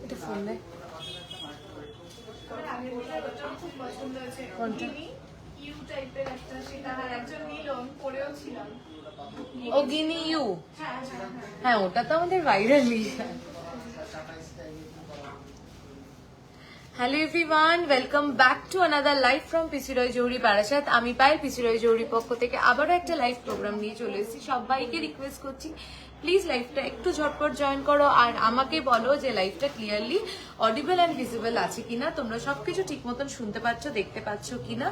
এটা ফোন নেই ও গিনি ইউ, হ্যাঁ ওটা তো আমাদের ভাইরালি। Hello everyone, welcome back to another live from PC Roy Jouhari Barasat. আমি পায়েল, পিসি রয় জৌহরির পক্ষ থেকে আবারও একটা লাইভ প্রোগ্রাম নিয়ে চলে এসেছি। সবাইকে রিকোয়েস্ট করছি প্লিজ লাইভটা একটু ঝটপট জয়েন করো, আর আমাকে বলো যে লাইভটা ক্লিয়ারলি অডিবল অ্যান্ড ভিজিবল আছে কিনা, তোমরা সবকিছু ঠিক মতন শুনতে পাচ্ছ, দেখতে পাচ্ছ কিনা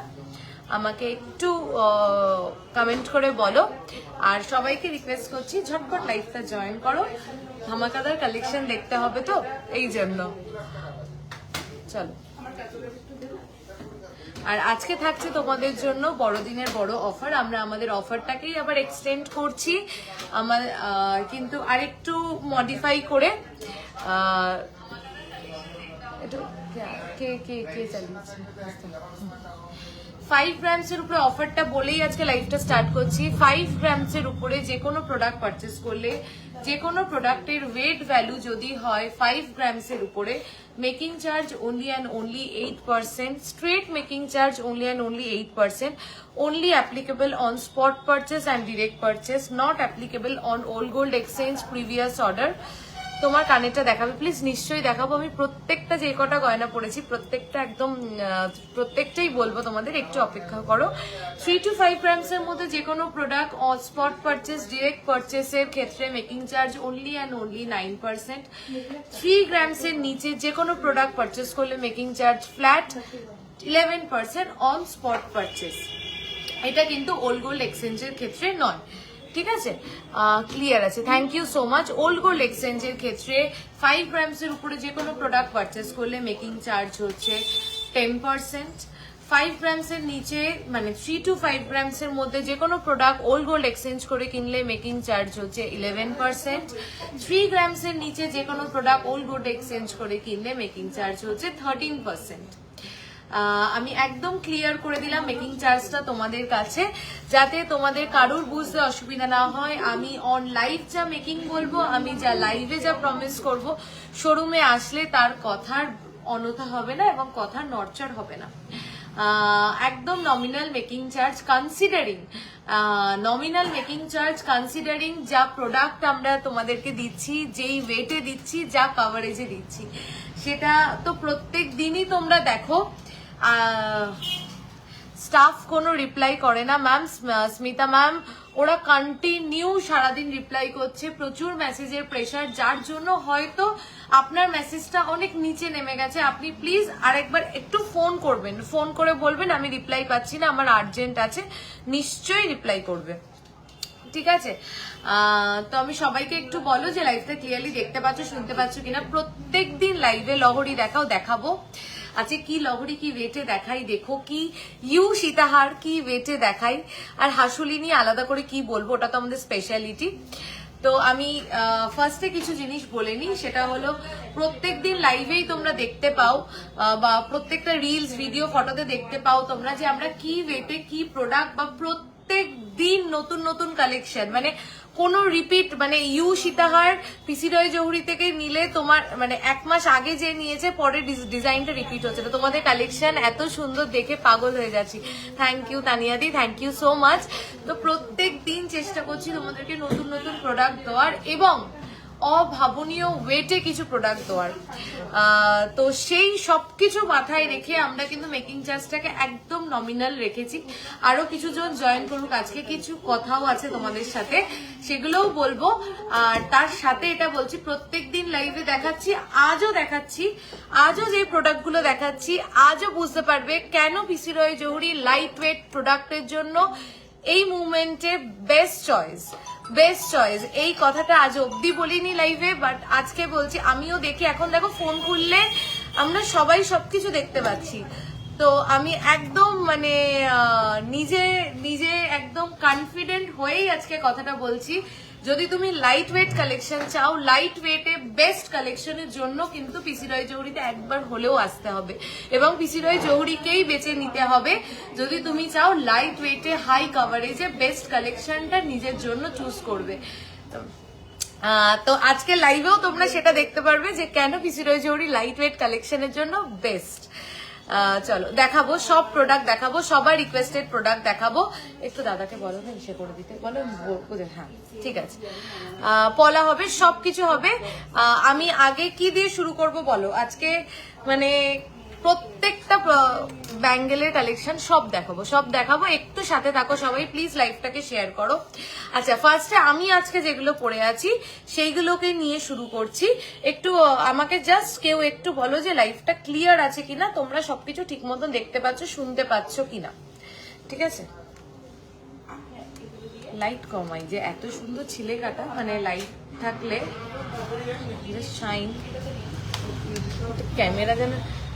আমাকে একটু কমেন্ট করে বলো। আর সবাইকে রিকোয়েস্ট করছি ঝটপট লাইভটা জয়েন করো, ধামাকাদার কালেকশন দেখতে হবে তো এই জন্য। চলো, আর আজকে থাকছে তোমাদের জন্য বড়দিনের বড় অফার। আমরা আমাদের অফারটাকেই আবার এক্সটেন্ড করছি, আমার কিন্তু আরেকটু মডিফাই করে। কে কে কে চালিয়েছে 5 গ্রামসের উপরে অফারটা বলেই আজকে লাইভটা স্টার্ট করছি। 5 গ্রামসের উপরে যে কোনো প্রোডাক্ট পারচেস করলে, যে কোনো প্রোডাক্টের ওয়েট ভ্যালু যদি হয় 5 গ্রামসের উপরে, making charge only and only 8%, straight making charge only and only 8%, only applicable on spot purchase and direct purchase, not applicable on old gold exchange previous order। তোমার কানেরটা দেখাবে প্লিজ? নিশ্চয়ই দেখাবো। আমি প্রত্যেকটা যে কটা গয়না পড়েছি প্রত্যেকটা একদম প্রত্যেকটাই বলবো তোমাদের, একটু অপেক্ষা করো। 3 to 5 গ্রামসের মধ্যে যে কোনো product on spot purchase, direct পারচেসের ক্ষেত্রে making charge only and only 9%। 3 গ্রামসের নিচে যে কোনো প্রোডাক্ট পারচেস করলে making charge flat 11% on spot purchase. এটা কিন্তু ওল্ড গোল্ড এক্সচেঞ্জের ক্ষেত্রে নয়, ঠিক আছে? ক্লিয়ার আছে, thank you so much. Old gold এক্সচেঞ্জের ক্ষেত্রে 5 গ্রামসের উপরে যে কোনো প্রোডাক্ট পারচেস করলে মেকিং চার্জ হচ্ছে 10%। 5 গ্রামসের নিচে মানে 3 to 5 গ্রামসের মধ্যে যে কোনো প্রোডাক্ট ওল্ড গোল্ড এক্সচেঞ্জ করে কিনলে মেকিং চার্জ হচ্ছে 11%। 3 গ্রামসের নিচে যে কোনো প্রোডাক্ট ওল্ড গোল্ড এক্সচেঞ্জ করে কিনলে মেকিং চার্জ হচ্ছে 13%। আমি একদম ক্লিয়ার করে দিলাম মেকিং চার্জটা তোমাদের কাছে, যাতে তোমাদের কারোর বুঝতে অসুবিধা না হয়। আমি অন লাইভ যা মেকিং বলবো, আমি যা লাইভে যা প্রমিস করব, শোরুমে আসলে তার কথার অনথা হবে না এবং কথার নড়চড় হবে না। একদম nominal making charge considering, nominal making charge considering যা প্রোডাক্ট আমরা তোমাদেরকে দিচ্ছি, যেই ওয়েটে দিচ্ছি, যা কভারেজে দিচ্ছি, সেটা তো প্রত্যেক দিনই তোমরা দেখো। স্টাফ কোনো রিপ্লাই করে না ম্যাম, স্মিতা ম্যাম ওরা কন্টিনিউ সারাদিন রিপ্লাই করছে, প্রচুর মেসেজের প্রেশার, যার জন্য হয়তো আপনার মেসেজটা অনেক নিচে নেমে গেছে। আপনি প্লিজ আরেকবার একটু ফোন করবেন, ফোন করে বলবেন আমি রিপ্লাই পাচ্ছি না, আমার আর্জেন্ট আছে, নিশ্চয়ই রিপ্লাই করবে, ঠিক আছে? তো আমি সবাইকে একটু বলো যে লাইভটা ক্লিয়ারলি দেখতে পাচ্ছ, শুনতে পাচ্ছ কিনা। প্রত্যেকদিন লাইভে লহরি দেখাবো। আচ্ছা, কি লহরি কি ওয়েটে দেখাই দেখো, কি ইউ সীতাহার কি ওয়েটে দেখাই, আর হাসুলি নিয়ে আলাদা করে কি বলবো, ওটা তো আমাদের স্পেশালিটি। তো আমি ফার্স্টে কিছু জিনিস বলে নিই, সেটা হলো প্রত্যেকদিন লাইভেই তোমরা দেখতে পাও বা প্রত্যেকটা রিলস ভিডিও ফটোতে দেখতে পাও তোমরা যে আমরা কি ওয়েটে কি প্রোডাক্ট, বা প্রত্যেক দিন নতুন নতুন কালেকশন, মানে কোনো রিপিট, মানে ইউ সীতাহার পিসি রয় জৌহরি থেকে নিলে তোমার মানে 1 মাস আগে যে নিয়েছে পরের ডিজাইনটা রিপিট হচ্ছে না। তোমাদের কালেকশন এত সুন্দর দেখে পাগল হয়ে যাচ্ছি। থ্যাংক ইউ তানিয়াদি, থ্যাংক ইউ সো মাচ। তো প্রত্যেক দিন চেষ্টা করছি তোমাদেরকে নতুন নতুন প্রোডাক্ট দেওয়ার এবং অভাবনীয় ওয়েটে কিছু প্রোডাক্ট দেওয়ার। তো সেই সবকিছু মাথায় রেখে আমরা কিন্তু মেকিং চার্জটাকে একদম নমিনাল রেখেছি। আরো কিছু জন জয়েন করুক, আজকে কিছু কথাও আছে তোমাদের সাথে, সেগুলোও বলবো। আর তার সাথে এটা বলছি, প্রত্যেকদিন লাইভে দেখাচ্ছি, আজও যে প্রোডাক্টগুলো দেখাচ্ছি, আজও বুঝতে পারবে কেন পিসি রয় জৌহরি লাইট ওয়েট প্রোডাক্টের জন্য এই মুভমেন্টে বেস্ট চয়েস। এই কথাটা আজ অব্দি বলিনি লাইভে, বাট আজকে বলছি। আমিও দেখি, এখন দেখো ফোন খুললে আমরা সবাই সবকিছু দেখতে পাচ্ছি। তো আমি একদম মানে নিজে একদম কনফিডেন্ট হয়েই আজকে কথাটা বলছি। যদি তুমি লাইট ওয়েট কালেকশন চাও, লাইট ওয়েটে বেস্ট কালেকশনের জন্য কিন্তু পিসি রয় জহুরিতে একবার হলেও আসতে হবে এবং পিসি রয় জহুরিকেই বেছে নিতে হবে যদি তুমি চাও লাইট ওয়েটে হাই কভারেজে বেস্ট কালেকশনটা নিজের জন্য চুজ করবে। তো আজকে লাইভেও তোমরা সেটা দেখতে পারবে যে কেন পিসি রয় জহুরি লাইট ওয়েট কালেকশনের জন্য বেস্ট। চলো দেখাবো, সব প্রোডাক্ট দেখাবো, সবার রিকোয়েস্টেড প্রোডাক্ট দেখাবো। একটু দাদাকে বলো না ইসে করে দিতে বলো। হ্যাঁ ঠিক আছে, পলা হবে, সবকিছু হবে। আমি আগে কি দিয়ে শুরু করব বলো? আজকে মানে প্রত্যেকটা ব্যাঙ্গেলের কালেকশন সব দেখাবো। একটু সাথে থাকো সবাই, প্লিজ লাইভটাকে শেয়ার করো। আচ্ছা, ফার্স্টে আমি আজকে যেগুলো পরে আছি সেইগুলোকে নিয়ে শুরু করছি। একটু আমাকে জাস্ট কেউ একটু বলো যে লাইভটা ক্লিয়ার আছে কিনা, তোমরা সবকিছু ঠিক মতন দেখতে পাচ্ছ, শুনতে পাচ্ছ কিনা। ঠিক আছে, লাইট কমাই, যে এত সুন্দর ছিলে কাটা, মানে লাইট থাকলে শাইন ক্যামেরা যেন।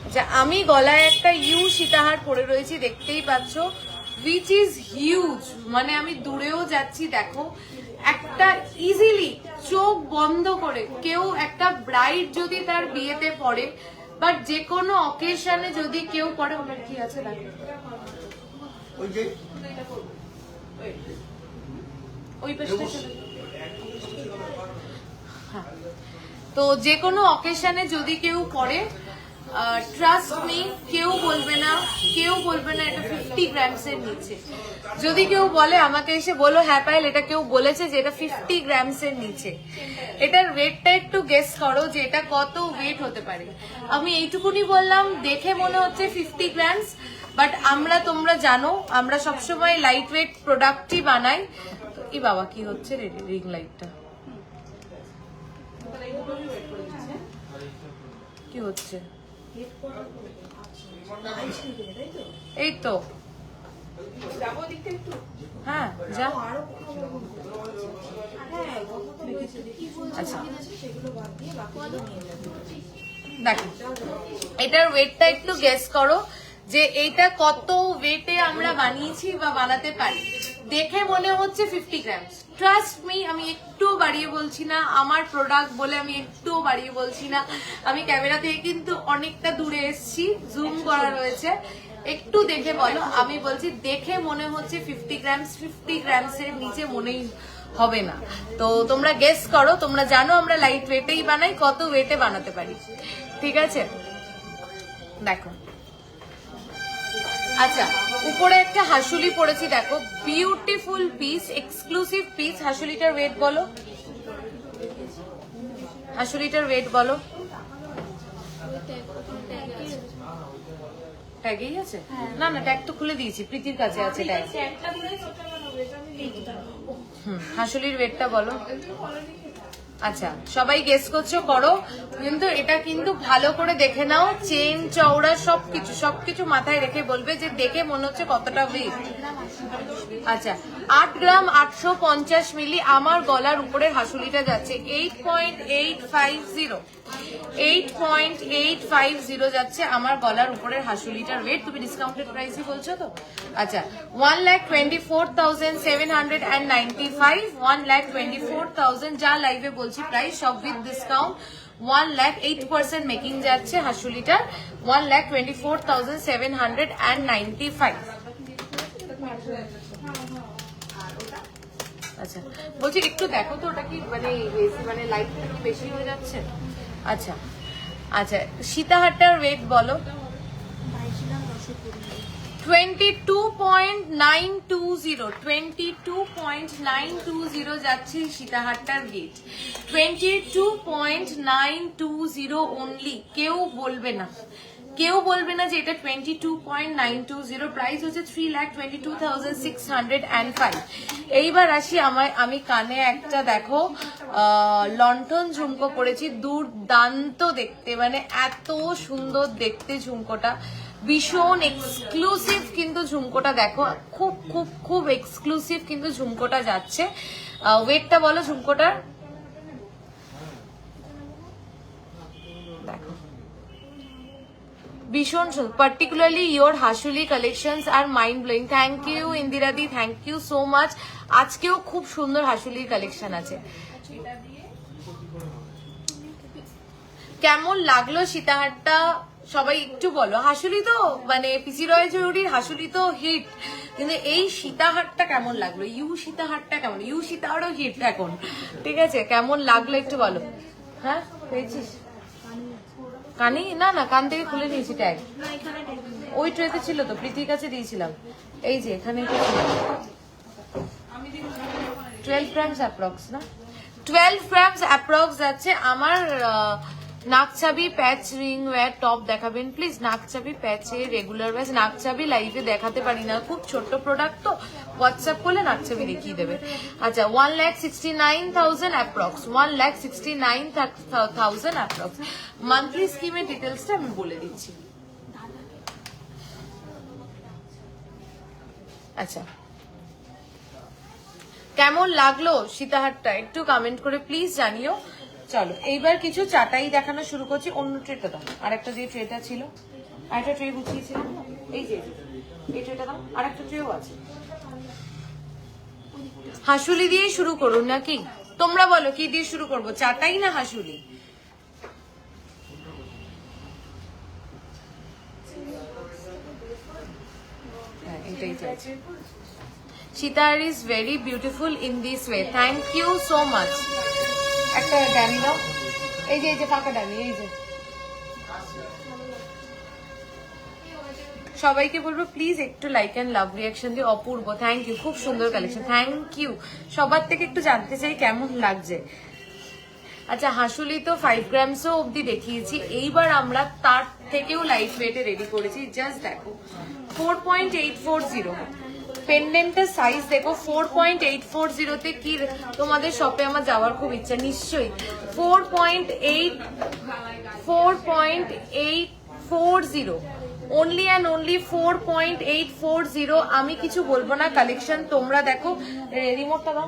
আচ্ছা, আমি গলায় একটা ইউ সীতাহার পরে রয়েছি, দেখতেই পাচ্ছ, উইচ ইজ হিউজ। মানে আমি দূরেও যাচ্ছি, দেখো একটা ইজিলি চোখ বন্ধ করে কেউ একটা ব্রাইড যদি তার বিয়েতে পড়ে, বাট যে কোনো অকেশনে যদি কেউ পড়ে, ওনার কি আছে দেখো, ওই পাশে। হ্যাঁ, তো যে কোনো অকেশনে যদি কেউ পড়ে, ট্রাস্ট মি, কেউ বলবে না এটা 50 গ্রামসের নিচে। যদি কেউ বলে আমাকে এসে বলো হ্যাঁ পায়েল এটা কেউ বলেছে যে এটা 50 গ্রামসের নিচে, এটার ওয়েটটা একটু গেস করো যে এটা কত ওয়েট হতে পারে। আমি এইটুকুনি বললাম, দেখে মনে হচ্ছে 50 গ্রামস, বাট তোমরা জানো আমরা সবসময় লাইট ওয়েট প্রোডাক্টই বানাই। ই বাবা কি হচ্ছে রিং লাইটটা কি হচ্ছে? এই তো হ্যাঁ যা। আচ্ছা দেখো, এটার ওয়েটটা একটু গেস করো যে এইটা কত ওয়েটে আমরা বানিয়েছি বা বানাতে পারি। দেখে মনে হচ্ছে 50 গ্রামস। ট্রাস্ট মি, আমি একটুও বাড়িয়ে বলছি না, আমার প্রোডাক্ট বলে আমি একটুও বাড়িয়ে বলছি না। আমি ক্যামেরা থেকে কিন্তু অনেকটা দূরে এসেছি, জুম করা রয়েছে, একটু দেখে বলো। আমি বলছি দেখে মনে হচ্ছে 50 গ্রামস, 50 গ্রামসের নিচে মনেই হবে না। তো তোমরা গেস করো, তোমরা জানো আমরা লাইট ওয়েটেই বানাই, কত ওয়েটে বানাতে পারি। ঠিক আছে, দেখো। আচ্ছা, উপরে একটা হাসুলি পড়েছি, দেখো বিউটিফুল পিস, এক্সক্লুসিভ পিস। হাসুলিটার ওয়েট বলো, হাসুলিটার ওয়েট বলো। ট্যাগেই আছে? না না, ট্যাগ তো খুলে দিয়েছি, প্রীতির কাছে আছে ট্যাগ। হাসুলির ওয়েটটা বলো। আচ্ছা, সবাই গেস করছো, করো, কিন্তু এটা কিন্তু ভালো করে দেখে নাও, চেন চওড়া সবকিছু মাথায় রেখে বলবে যে দেখে মনে হচ্ছে কতটা ওয়েট। আচ্ছা, 8 গ্রাম 850 মিলি আমার গলার উপরের হাসুলিটা যাচ্ছে 8.850, 8.850 যাচ্ছে আমার গলার উপরের হাসুলিটার ওয়েট। তুমি ডিসকাউন্টেড প্রাইসই বলছো তো? আচ্ছা, 1,24,795, 1,24,000 যা লাইভে বলছি প্রাইস, সব উইথ ডিসকাউন্ট 1,08% মেকিং যাচ্ছে হাসুলিটার, 1,24,795। আচ্ছা, বলছি একটু দেখো তো ওটা কি মানে লাইটটা কি বেশি হয়ে যাচ্ছে? আচ্ছা আচ্ছা, সীতাহারটার ওয়েট বলো। 22.920, 22.920 যাচ্ছে সীতাহারটার ওয়েট, 22.920 অনলি। কেউ বলবে না যে এটা 22.920। প্রাইস হচ্ছে 3,22,605। এইবার আসি আমি কানে একটা দেখো লন্ঠন ঝুমকো পরেছি, দুর্দান্ত দেখতে, মানে এত সুন্দর দেখতে ঝুমকোটা, ভীষণ এক্সক্লুসিভ কিন্তু ঝুমকোটা, দেখো খুব খুব খুব এক্সক্লুসিভ কিন্তু ঝুমকোটা যাচ্ছে। ওয়েটটা বলো ঝুমকোটার, দেখো ভীষণ পার্টিকুলারলি ইয়োর হাসুলি কালেকশনস আর মাইন্ড ব্লোয়িং। থ্যাংক ইউ ইন্দিরাদি, থ্যাংক ইউ সো মাচ। আজকেও খুব সুন্দর হাসুলির কালেকশন আছে। কেমন লাগলো সীতাহারটা সবাই একটু বলো। হাসুলি তো মানে পিসি রয় জরুরির হাসুলি তো হিট, কিন্তু এই সীতাহারটা কেমন লাগলো? ইউ সীতাহারটা কেমন? ইউ সীতাহারও হিট এখন, ঠিক আছে? কেমন লাগলো একটু বলো। হ্যাঁ পেয়েছিস কানি? না না, কান থেকে খুলে নিয়েছি ট্যাগ, ওই ট্রেতে ছিল তো, প্রীতির কাছে দিয়েছিলাম। এই যে এখানে 12 গ্রামস অ্যাপ্রক্স, না 12 গ্রামস অ্যাপ্রক্স যাচ্ছে আমার। নাকচাবি প্যাচ রিং ওয়্যার টপ দেখাবেন প্লিজ। নাকচাবি প্যাচে রেগুলার ওয়াইজ, নাকচাবি লাইভে দেখাতে পারি না, খুব ছোট্ট প্রোডাক্ট তো, হোয়াটসঅ্যাপ করলে নাকচাবি দেখিয়ে দেবে। আচ্ছা 1,69,000 অ্যাপ্রক্স, 1,69,000 অ্যাপ্রক্স। মান্থলি স্কিমের ডিটেলসটা আমি বলে দিচ্ছি। আচ্ছা কেমন লাগলো সীতাহারটা একটু কমেন্ট করে প্লিজ জানিও। চলো এইবার কিছু চাটাই দেখানো শুরু করছি। অন্য ট্রেটা দাও, আরেকটা যে ট্রেটা ছিল, আরেকটা ট্রে গুছিয়েছিলাম, এই যে এই ট্রেটা দাও, আরেকটা ট্রেও আছে। হাসুলি দিয়ে শুরু করুন নাকি? তোমরা বলো কি দিয়ে শুরু করবো, চাটাই না হাসুলি? হ্যাঁ এটাই চাইছি। Sitar is very beautiful in this way. Thank you so much. একটা ডামি দাও, এই যে ফাঁকা ডামি, এই যে। সবাইকে বলবো প্লিজ একটু লাইক এন্ড লাভ রিয়াকশন দিয়ে। অপূর্ব থ্যাংক ইউ, খুব সুন্দর কালেকশন, থ্যাংক ইউ। সবার থেকে একটু জানতে চাই কেমন লাগছে। আচ্ছা হাসুলি তো 5 গ্রামসও অব্দি দেখিয়েছি, এইবার আমরা তার থেকেও লাইট ওয়েটে রেডি করেছি। জাস্ট দেখো 4.840 পেন্ডেন্টের সাইজ দেখো, 4.840 তে কি তোমাদের শপে আমার যাওয়ার খুব ইচ্ছা নিশ্চয়ই। 4.840 অনলি অ্যান্ড অনলি 4.840। আমি কিছু বলবো না, কালেকশন তোমরা দেখো। রিমোটটা দাও,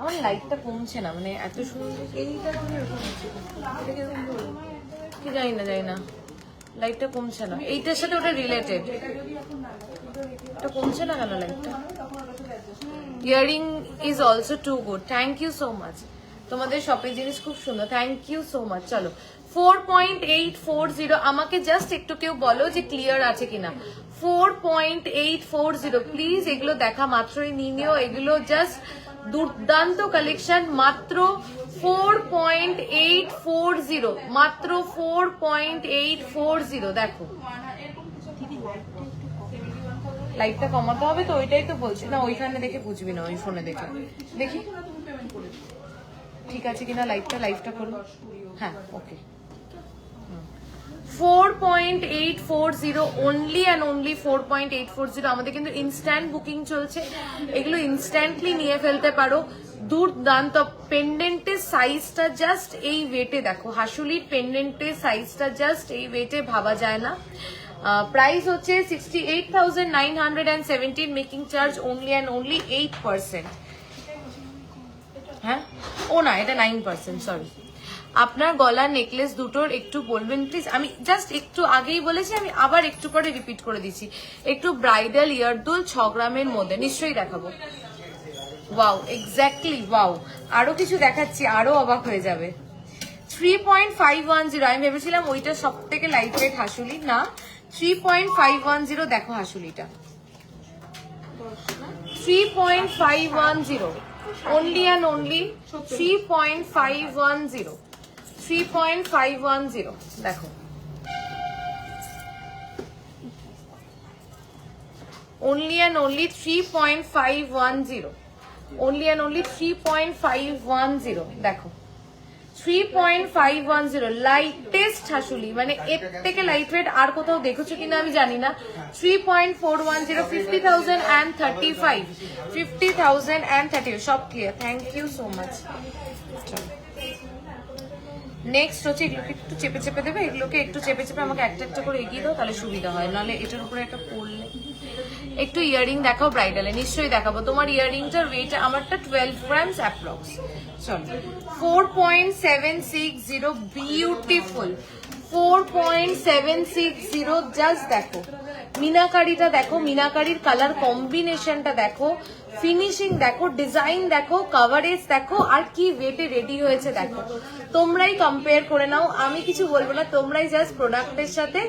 আমার লাইটটা কমছে না, মানে এত সুন্দর এইটা কি জানি না লাইটটা কমছে না, এইটার সাথে ওটা রিলেটেড, এটা কমছে না কেন লাইটটা? Earring is also too good, thank you so much. তোমাদের শপের জিনিস খুব সুন্দর, থ্যাংক ইউ সো মাচ। চলো 4.840, আমাকে জাস্ট একটু কেউ বলো যে ক্লিয়ার আছে কিনা। 4.840 প্লিজ, এগুলো দেখা মাত্রই নিয়ে নিও, এগুলো জাস্ট দুর্দান্ত কালেকশন। মাত্র 4.840, মাত্র 4.840। দেখো লাইটটা কমাতে হবে তো, ওইটাই তো বলছি না, ওইখানে দেখে বুঝবি না, ওই ফোনে দেখে দেখি ঠিক আছে কিনা লাইভটা করো। হ্যাঁ ওকে, 4.840 অনলি অ্যান্ড অনলি 4.840। আমাদের কিন্তু ইনস্ট্যান্ট বুকিং চলছে, এগুলো ইনস্ট্যান্টলি নিয়ে ফেলতে পারো। দুর্দান্ত পেন্ডেন্টের সাইজটা জাস্ট এই ওয়েটে দেখো, হাসুলির পেন্ডেন্টের সাইজটা জাস্ট এই ওয়েটে ভাবা যায় না। প্রাইস হচ্ছে 68,917, making charge only and only 8%। হ্যাঁ ও না, এটা 9%, সরি। আপনার গলার নেকলেস দুটোর একটু বলবেন প্লিজ। আমি জাস্ট একটু আগেই বলেছি, আমি আবার একটু পরে রিপিট করে দিচ্ছি। একটু ব্রাইডাল ইয়ারদুল 6 গ্রামের মধ্যে নিশ্চয়ই দেখাবো। ওয়াও এক্স্যাক্টলি ওয়াও, আরো কিছু দেখাচ্ছি, আরো অবাক হয়ে যাবে। 3.510, আমি ভেবেছিলাম ওইটা সব থেকে লাইট ওয়েট হাসুলি, না 3.510। দেখো হাসুলিটা 3.510 only and only 3.510, 3.510 দেখো। only and only 3.510, only and only 3.510 দেখো। 3.510 লাইটেস্ট হাসুলি, মানে এর থেকে লাইট ওয়েট আর কোথাও দেখেছো কিনা আমি জানি না। 3.410, 50,035, 50,035, সব clear, thank you so much. Next হচ্ছে এগুলোকে একটু চেপে চেপে দেবে, এগুলোকে একটু চেপে চেপে আমাকে একটা একটা করে এগিয়ে দাও, তাহলে সুবিধা হয়, নাহলে এটার উপরে একটা পড়লে। একটু ইয়ারিং দেখাও ব্রাইডালে, নিশ্চয়ই দেখাবো। তোমার ইয়ারিংটার ওয়েট, আমারটা 12 গ্রামস অ্যাপ্রক্স। চলো 4.760, বিউটিফুল 4.760 জাস্ট দেখো, মিনাকারিটা দেখো, মিনাকারির কালার কম্বিনেশনটা দেখো, ফিনিশিং দেখো, ডিজাইন দেখো, কভারেজ দেখো, আর কি ওয়েটে রেডি হয়েছে দেখো। তোমরাই কম্পেয়ার করে নাও, আমি কিছু বলবো না, তোমরাই জাস্ট প্রোডাক্টের সাথে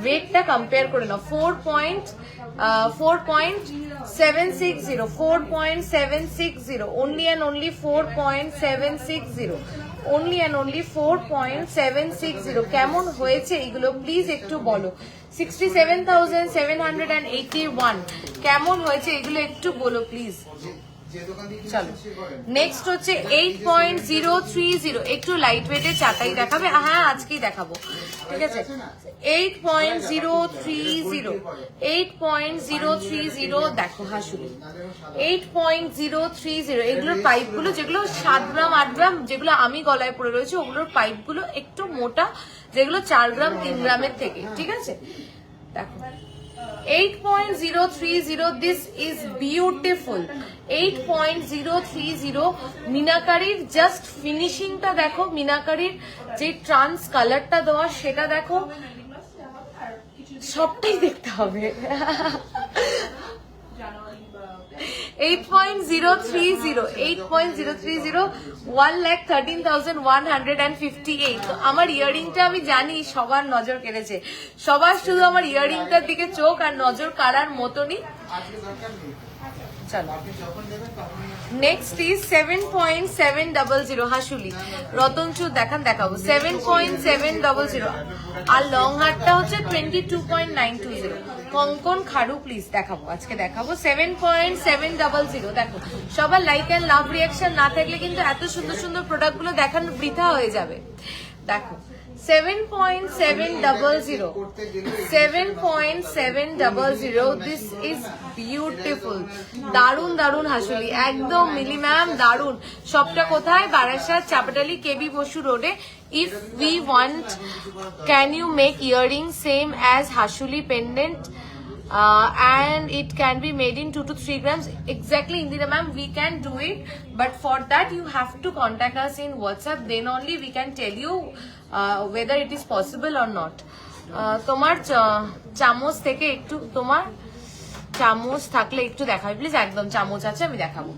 ওয়েটটা কম্পেয়ার করে নাও। 4.760 only and only 4.760 only and only 4.760 কেমন হয়েছে এগুলো প্লিজ একটু বলো। 67,781 কেমন হয়েছে এগুলো একটু বলো প্লিজ। চলো নেক্সট হচ্ছে 8.030, একটু লাইট ওয়েটের চাটাই দেখাবে, হ্যাঁ আজকেই দেখাবো, ঠিক আছে। 8.030 দেখো হাসুলি, 8.030 এগুলোর পাইপগুলো যেগুলো 7 গ্রাম 8 গ্রাম যেগুলো আমি গলায় পরে রয়েছে, ওগুলোর পাইপগুলো একটু মোটা, যেগুলো 4 গ্রাম 3 গ্রামের থেকে, ঠিক আছে। দেখো 8.030, this is beautiful। 8.030 মিনাকারির জাস্ট ফিনিশিংটা দেখো, মিনাকারির যে ট্রান্স কালারটা দেওয়া সেটা দেখো, সবটাই দেখতে হবে। 8.030 1,13,158। আমার ইয়াররিংটা আমি জানি সবার নজর কেড়েছে, সবার শুধু আমার ইয়াররিংটার দিকে চোখ আর নজর কাড়ার মতনই। চলো নেক্সট ইজ 7.700 হাসুলি, রতনচুর দেখান, দেখাবো 7.700, আর লং হারটা হচ্ছে 22.920। কঙ্কন খাড়ু প্লিজ দেখাবো, আজকে দেখাবো 7.700। দেখো সবার লাইক অ্যান্ড লাভ রিয়াকশন না থাকলে কিন্তু এত সুন্দর সুন্দর প্রোডাক্ট গুলো দেখানো বৃথা হয়ে যাবে। দেখো 7.700, দিস ইজ বিউটিফুল। দারুন দারুন হাসুলি, একদম মিলি ম্যাম দারুন। সবটা কোথায়? বারাসাত, চাপাটালি, কেবি বসু রোডে। If we want, can you make earrings same as Hashuli pendant? And it can be made in 2 to 3 grams. Exactly, Indira ma'am, we can do it, but for that you have to contact us in WhatsApp. Then only we can tell you whether it is possible or not. তোমার চামচ থেকে একটু, তোমার চামচ থাকলে একটু দেখাবে please. একদম চামচ আছে, আমি দেখাবো।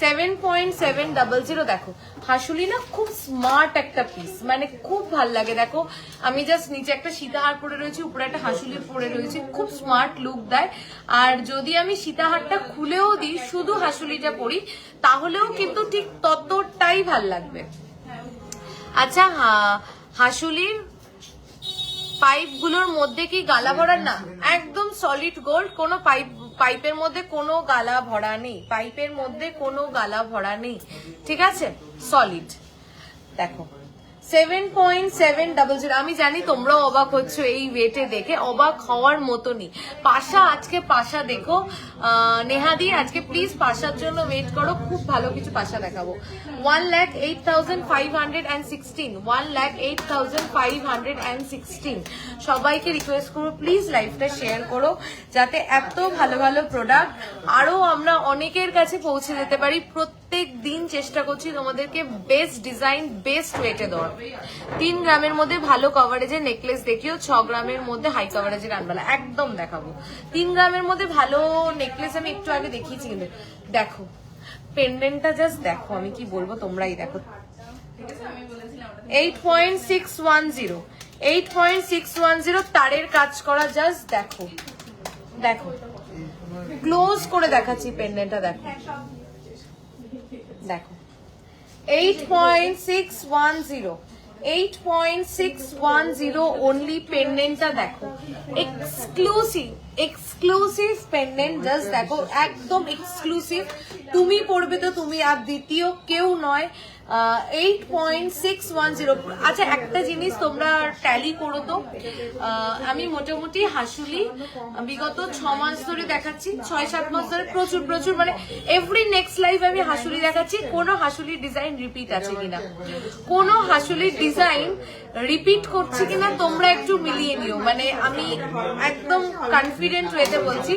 7.700 দেখো হাসুলি না, খুব স্মার্ট একটা পিস, মানে খুব ভাল লাগে। দেখো আমি জাস্ট নিচে একটা সীতাহার পরে রয়েছি, উপরে একটা হাসুলি পরে রয়েছি, খুব স্মার্ট লুক দেয়। আর যদি আমি সীতাহারটা খুলেও দিই, শুধু হাসুলিটা পরি, তাহলেও কিন্তু ঠিক ততটাই ভাল লাগবে। আচ্ছা হাসুলির পাইপগুলোর মধ্যে কি গালা ভরা? না, একদম সলিড গোল্ড, কোনো পাইপের মধ্যে কোনো গালা ভরা নেই, পাইপের মধ্যে কোনো গালা ভরা নেই, ঠিক আছে, সলিড। দেখো 7.700, আমি জানি তোমরাও অবাক হচ্ছ এই ওয়েটে দেখে, অবাক হওয়ার মতনই। পাশা, আজকে পাশা দেখো নেহাদি, আজকে প্লিজ পাশার জন্য ওয়েট করো, খুব ভালো কিছু পাশা দেখাবো। 1,08,516, 1,08,516। সবাইকে রিকোয়েস্ট করবো প্লিজ লাইভটা শেয়ার করো, যাতে এত ভালো ভালো প্রোডাক্ট আরো আমরা অনেকের কাছে পৌঁছে যেতে পারি। প্রত্যেক দিন চেষ্টা করছি তোমাদেরকে বেস্ট ডিজাইন, বেস্ট ওয়েটে দেওয়ার। 3 গ্রামের মধ্যে ভালো কভারেজের নেকলেস দেখিও, 6 গ্রামের মধ্যে হাই কভারেজের কানবালা একদম দেখাবো। 3 গ্রামের মধ্যে ভালো নেকলেস আমি একটু আগে দেখিয়েছি, কিন্তু দেখো পেন্ডেন্টটা জাস্ট দেখো, আমি কি বলবো তোমরাই দেখো। 8.610, 8.610 তারের কাজ করা, জাস্ট দেখো, দেখো ক্লোজ করে দেখাচ্ছি পেন্ডেন্টটা, দেখো দেখো 8.610, 8.610 অনলি পেন্ডেন্টটা দেখো, এক্সক্লুসিভ পেন্ডেন্ট, জাস্ট দেখো একদম এক্সক্লুসিভ। তুমি পড়বে তো তুমি, আর দ্বিতীয় কেউ নয়। 8.610। আচ্ছা একটা জিনিস তোমরা ট্যালি করো তো, আমি মোটামুটি হাসুলি বিগত 6 মাস ধরে দেখাচ্ছি, 6-7 মাস ধরে প্রচুর, মানে এভরি নেক্সট লাইভ আমি হাসুলি দেখাচ্ছি। কোনো হাসুলির ডিজাইন রিপিট আছে কিনা, কোনো হাসুলির ডিজাইন রিপিট করছি কিনা তোমরা একটু মিলিয়ে নিও, মানে আমি একদম কনফিডেন্ট ওয়েতে বলছি,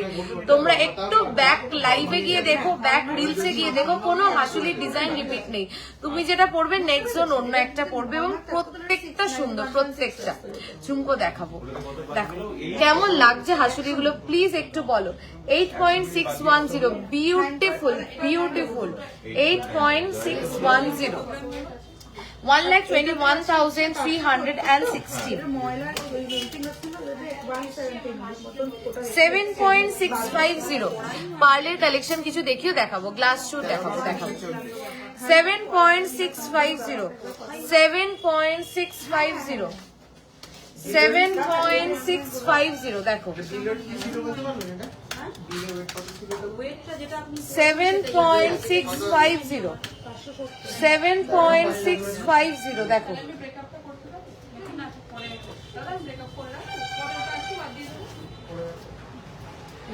তোমরা একটু ব্যাক লাইভে গিয়ে দেখো, ব্যাক রিলসে গিয়ে দেখো, কোনো হাসুলির ডিজাইন রিপিট নেই। তুমি যেটা পড়বে নেক্সট জন অন্য একটা পড়বে, এবং প্রত্যেকটা সুন্দর, প্রত্যেকটা। ঝুমকো দেখাবো, দেখো কেমন লাগছে হাসুলিগুলো প্লিজ একটু বলো। 8.610, বিউটিফুল বিউটিফুল, 8.610, 1,21,360, 7.650, পার্লের কালেকশন কিছু দেখিও দেখাবো, গ্লাস শু দেখাবো 7.650, 7.650, 7.650, দেখো 7.650, 7.650, দেখো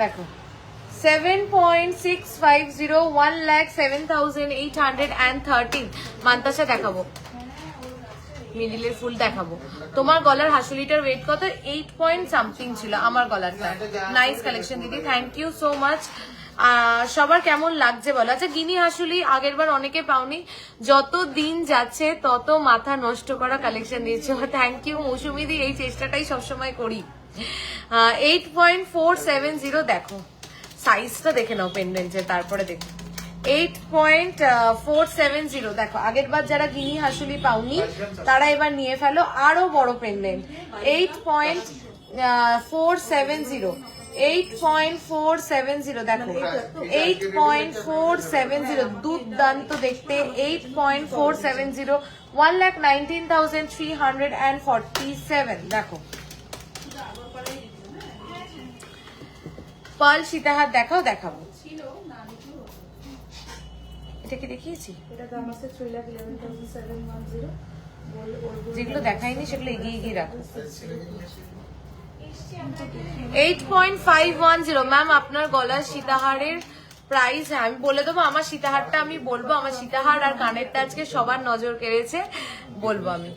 দেখো 7.650, 1,07,813। মান্তাসা দেখাবো, মিডিলের ফুল দেখাবো। তোমার গলার হাসুলিটার ওয়েট কত? 8 পয়েন্ট সামথিং ছিল আমার গলারটা। নাইস কালেকশন দিদি, থ্যাংক ইউ সো মাচ। সবার কেমন লাগছে বলো। আচ্ছা, গিনি হাসুলি আগের বার অনেকে পাওনি, যত দিন যাচ্ছে তত মাথা নষ্ট করা কালেকশন দিয়েছে। থ্যাংক ইউ মৌসুমি দি, এই চেষ্টাটাই সবসময় করি। 8.470, দেখো সাইজটা দেখে নাও পেন্ডেন্টের, তারপরে দেখো 8.470, দেখো আগের বার যারা গিনি হাসুলি পাওনি তারা এবার নিয়ে ফেলো আরো বড় পেন্ডেন্ট। 8.470, 8.470, দেখো 8.470, দুর্দান্ত দেখতে। 8.470, 1,19,347, দেখো পার্ল সীতাহার দেখাও, দেখাবো। এটা কি দেখিয়েছি? যেগুলো দেখাইনি সেগুলো এগিয়ে এগিয়ে রাখো। 8.510, ম্যাম আপনার গলার সীতাহারের প্রাইস, হ্যাঁ আমি বলে দেবো। আমার সীতাহারটা আমি বলবো, আমার সীতাহার আর কানেরটা আজকে সবার নজর কেড়েছে, বলবো আমি।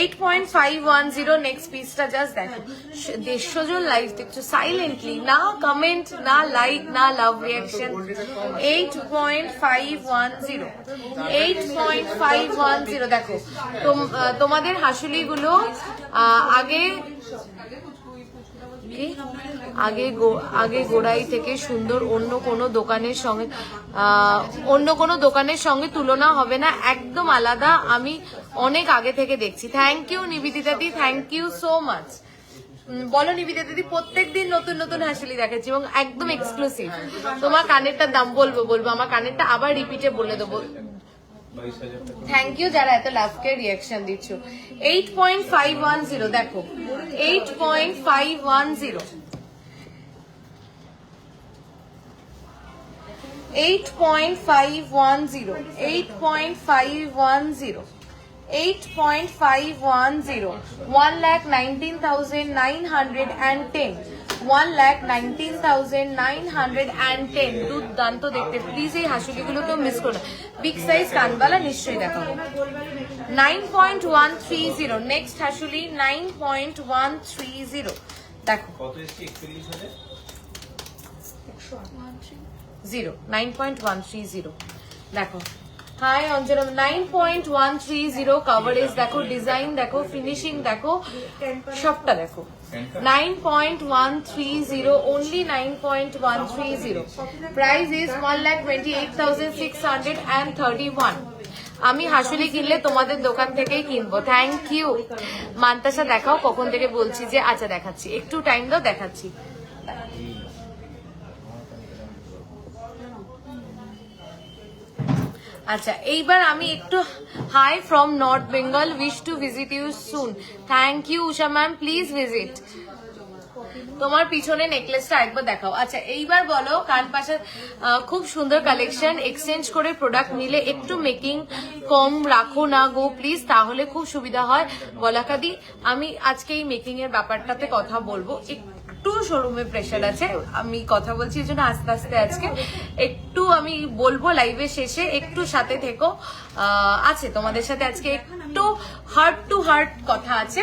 8.510, নেক্সট পিসটা জাস্ট দেখো। 150 জন লাইভ দেখছো সাইলেন্টলি, না কমেন্ট, না লাইক, না লাভ রিয়াকশন। 8.510, 8.510, দেখো তোমাদের হাসুলিগুলো আগে গোড়াই থেকে সুন্দর, অন্য কোনো দোকানের সঙ্গে তুলনা হবে না, একদম আলাদা। আমি অনেক আগে থেকে দেখছি। Thank you Nivedita di, thank you so much. বলো নিবেদিতা দিদি, প্রত্যেকদিন নতুন নতুন হাসুলি দেখাচ্ছি এবং একদম এক্সক্লুসিভ। তোমার কানেরটার দাম বলবো, আমার কানেরটা আবার রিপিটে বলে দেবো। থ্যাংক ইউ যারা এত লাভকে রিয়াকশন দিচ্ছ। 8.510, দেখো 8.510, 8.510, 8.510, 8.510, 1,19,910, 1,19,910, দুর্দান্ত দেখতে। প্লিজ এই হাসুলিগুলো কেউ মিস করো না। বিগ সাইজ কানবালা নিশ্চয়ই দেখাবো। 9.130, নেক্সট হাসুলি 9.130, দেখো 9.130, দেখো। হাই অঞ্জনা, 9.130 কভারেজ দেখো, ডিজাইন দেখো, ফিনিশিং দেখো, সবটা দেখো। 9.130, only 9.130, প্রাইস ইজ 1,28,631। আমি হাসুলি কিনলে তোমাদের দোকান থেকেই কিনবো। Thank you Mantasa. দেখাও কখন থেকে বলছি যে, আচ্ছা দেখাচ্ছি, একটু টাইম দাও, দেখাচ্ছি। আচ্ছা এইবার আমি একটু, hi from north Bengal, wish to visit you soon. Thank you Usha ma'am, please visit. তোমার পিছনে নেকলেসটা একবার দেখাও। আচ্ছা এইবার বলো, কান পাশা খুব সুন্দর কালেকশন। এক্সচেঞ্জ করে প্রোডাক্ট নিলে একটু মেকিং কম রাখো না গো প্লিজ, তাহলে খুব সুবিধা হয়। গলাকাদি, আমি আজকে এই মেকিং এর ব্যাপারটাতে কথা বলবো। একটু শোরুমে প্রেশার আছে, আমি কথা বলছি এই জন্য আস্তে আস্তে আজকে একটু আমি বলবো লাইভের শেষে, একটু সাথে থেকো। আছে তোমাদের সাথে আজকে হার্ট টু হার্ট কথা আছে,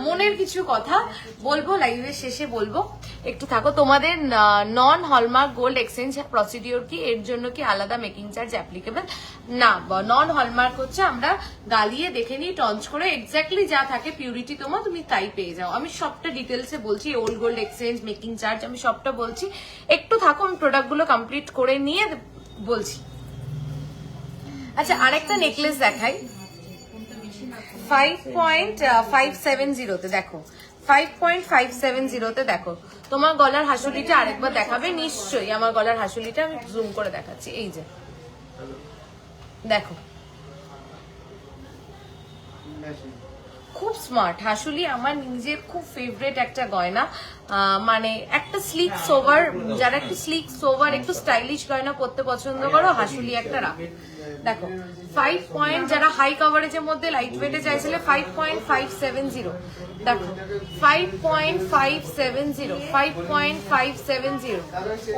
মনের কিছু কথা বলবো, লাইভের শেষে বলবো, একটু থাকো। তোমাদের নন হলমার্ক গোল্ড এক্সচেঞ্জ প্রসিডিওর কি, এর জন্য কি আলাদা মেকিং চার্জ অ্যাপ্লিকেবল? না, নন হলমার্ক হচ্ছে আমরা গালিয়ে দেখে নিই, টঞ্চ করে এক্স্যাক্টলি যা থাকে পিউরিটি তুমি তাই পেয়ে যাও। আমি সবটা ডিটেলসে বলছি, old gold exchange, making charge, আমি সবটা বলছি। একটু থাকো, আমি প্রোডাক্টগুলো কমপ্লিট করে নিয়ে বলছি। আচ্ছা, আরেকটা নেকলেস দেখাই 5.570 দেখো, 5.570 দেখো। তোমার গলার হাসুলিটা আরেকবার দেখাবে নিশ্চয়ই। আমার গলার হাসুলিটা আমি জুম করে দেখাচ্ছি, এই যে দেখো, খুব স্মার্ট হাসুলি, আমার নিজের খুব ফেভারিট একটা গয়না। মানে একটা স্লিক সোভার, যারা একটু স্লিক সোভার একটু স্টাইলিশ গয়না পরতে পছন্দ করো, হাসুলি একটা রাখো। দেখো 5 পয়েন্ট, যারা হাই কভারেজের মধ্যে লাইট ওয়েটে চাইছিলে 5.570 দেখো, 5.570, 5.570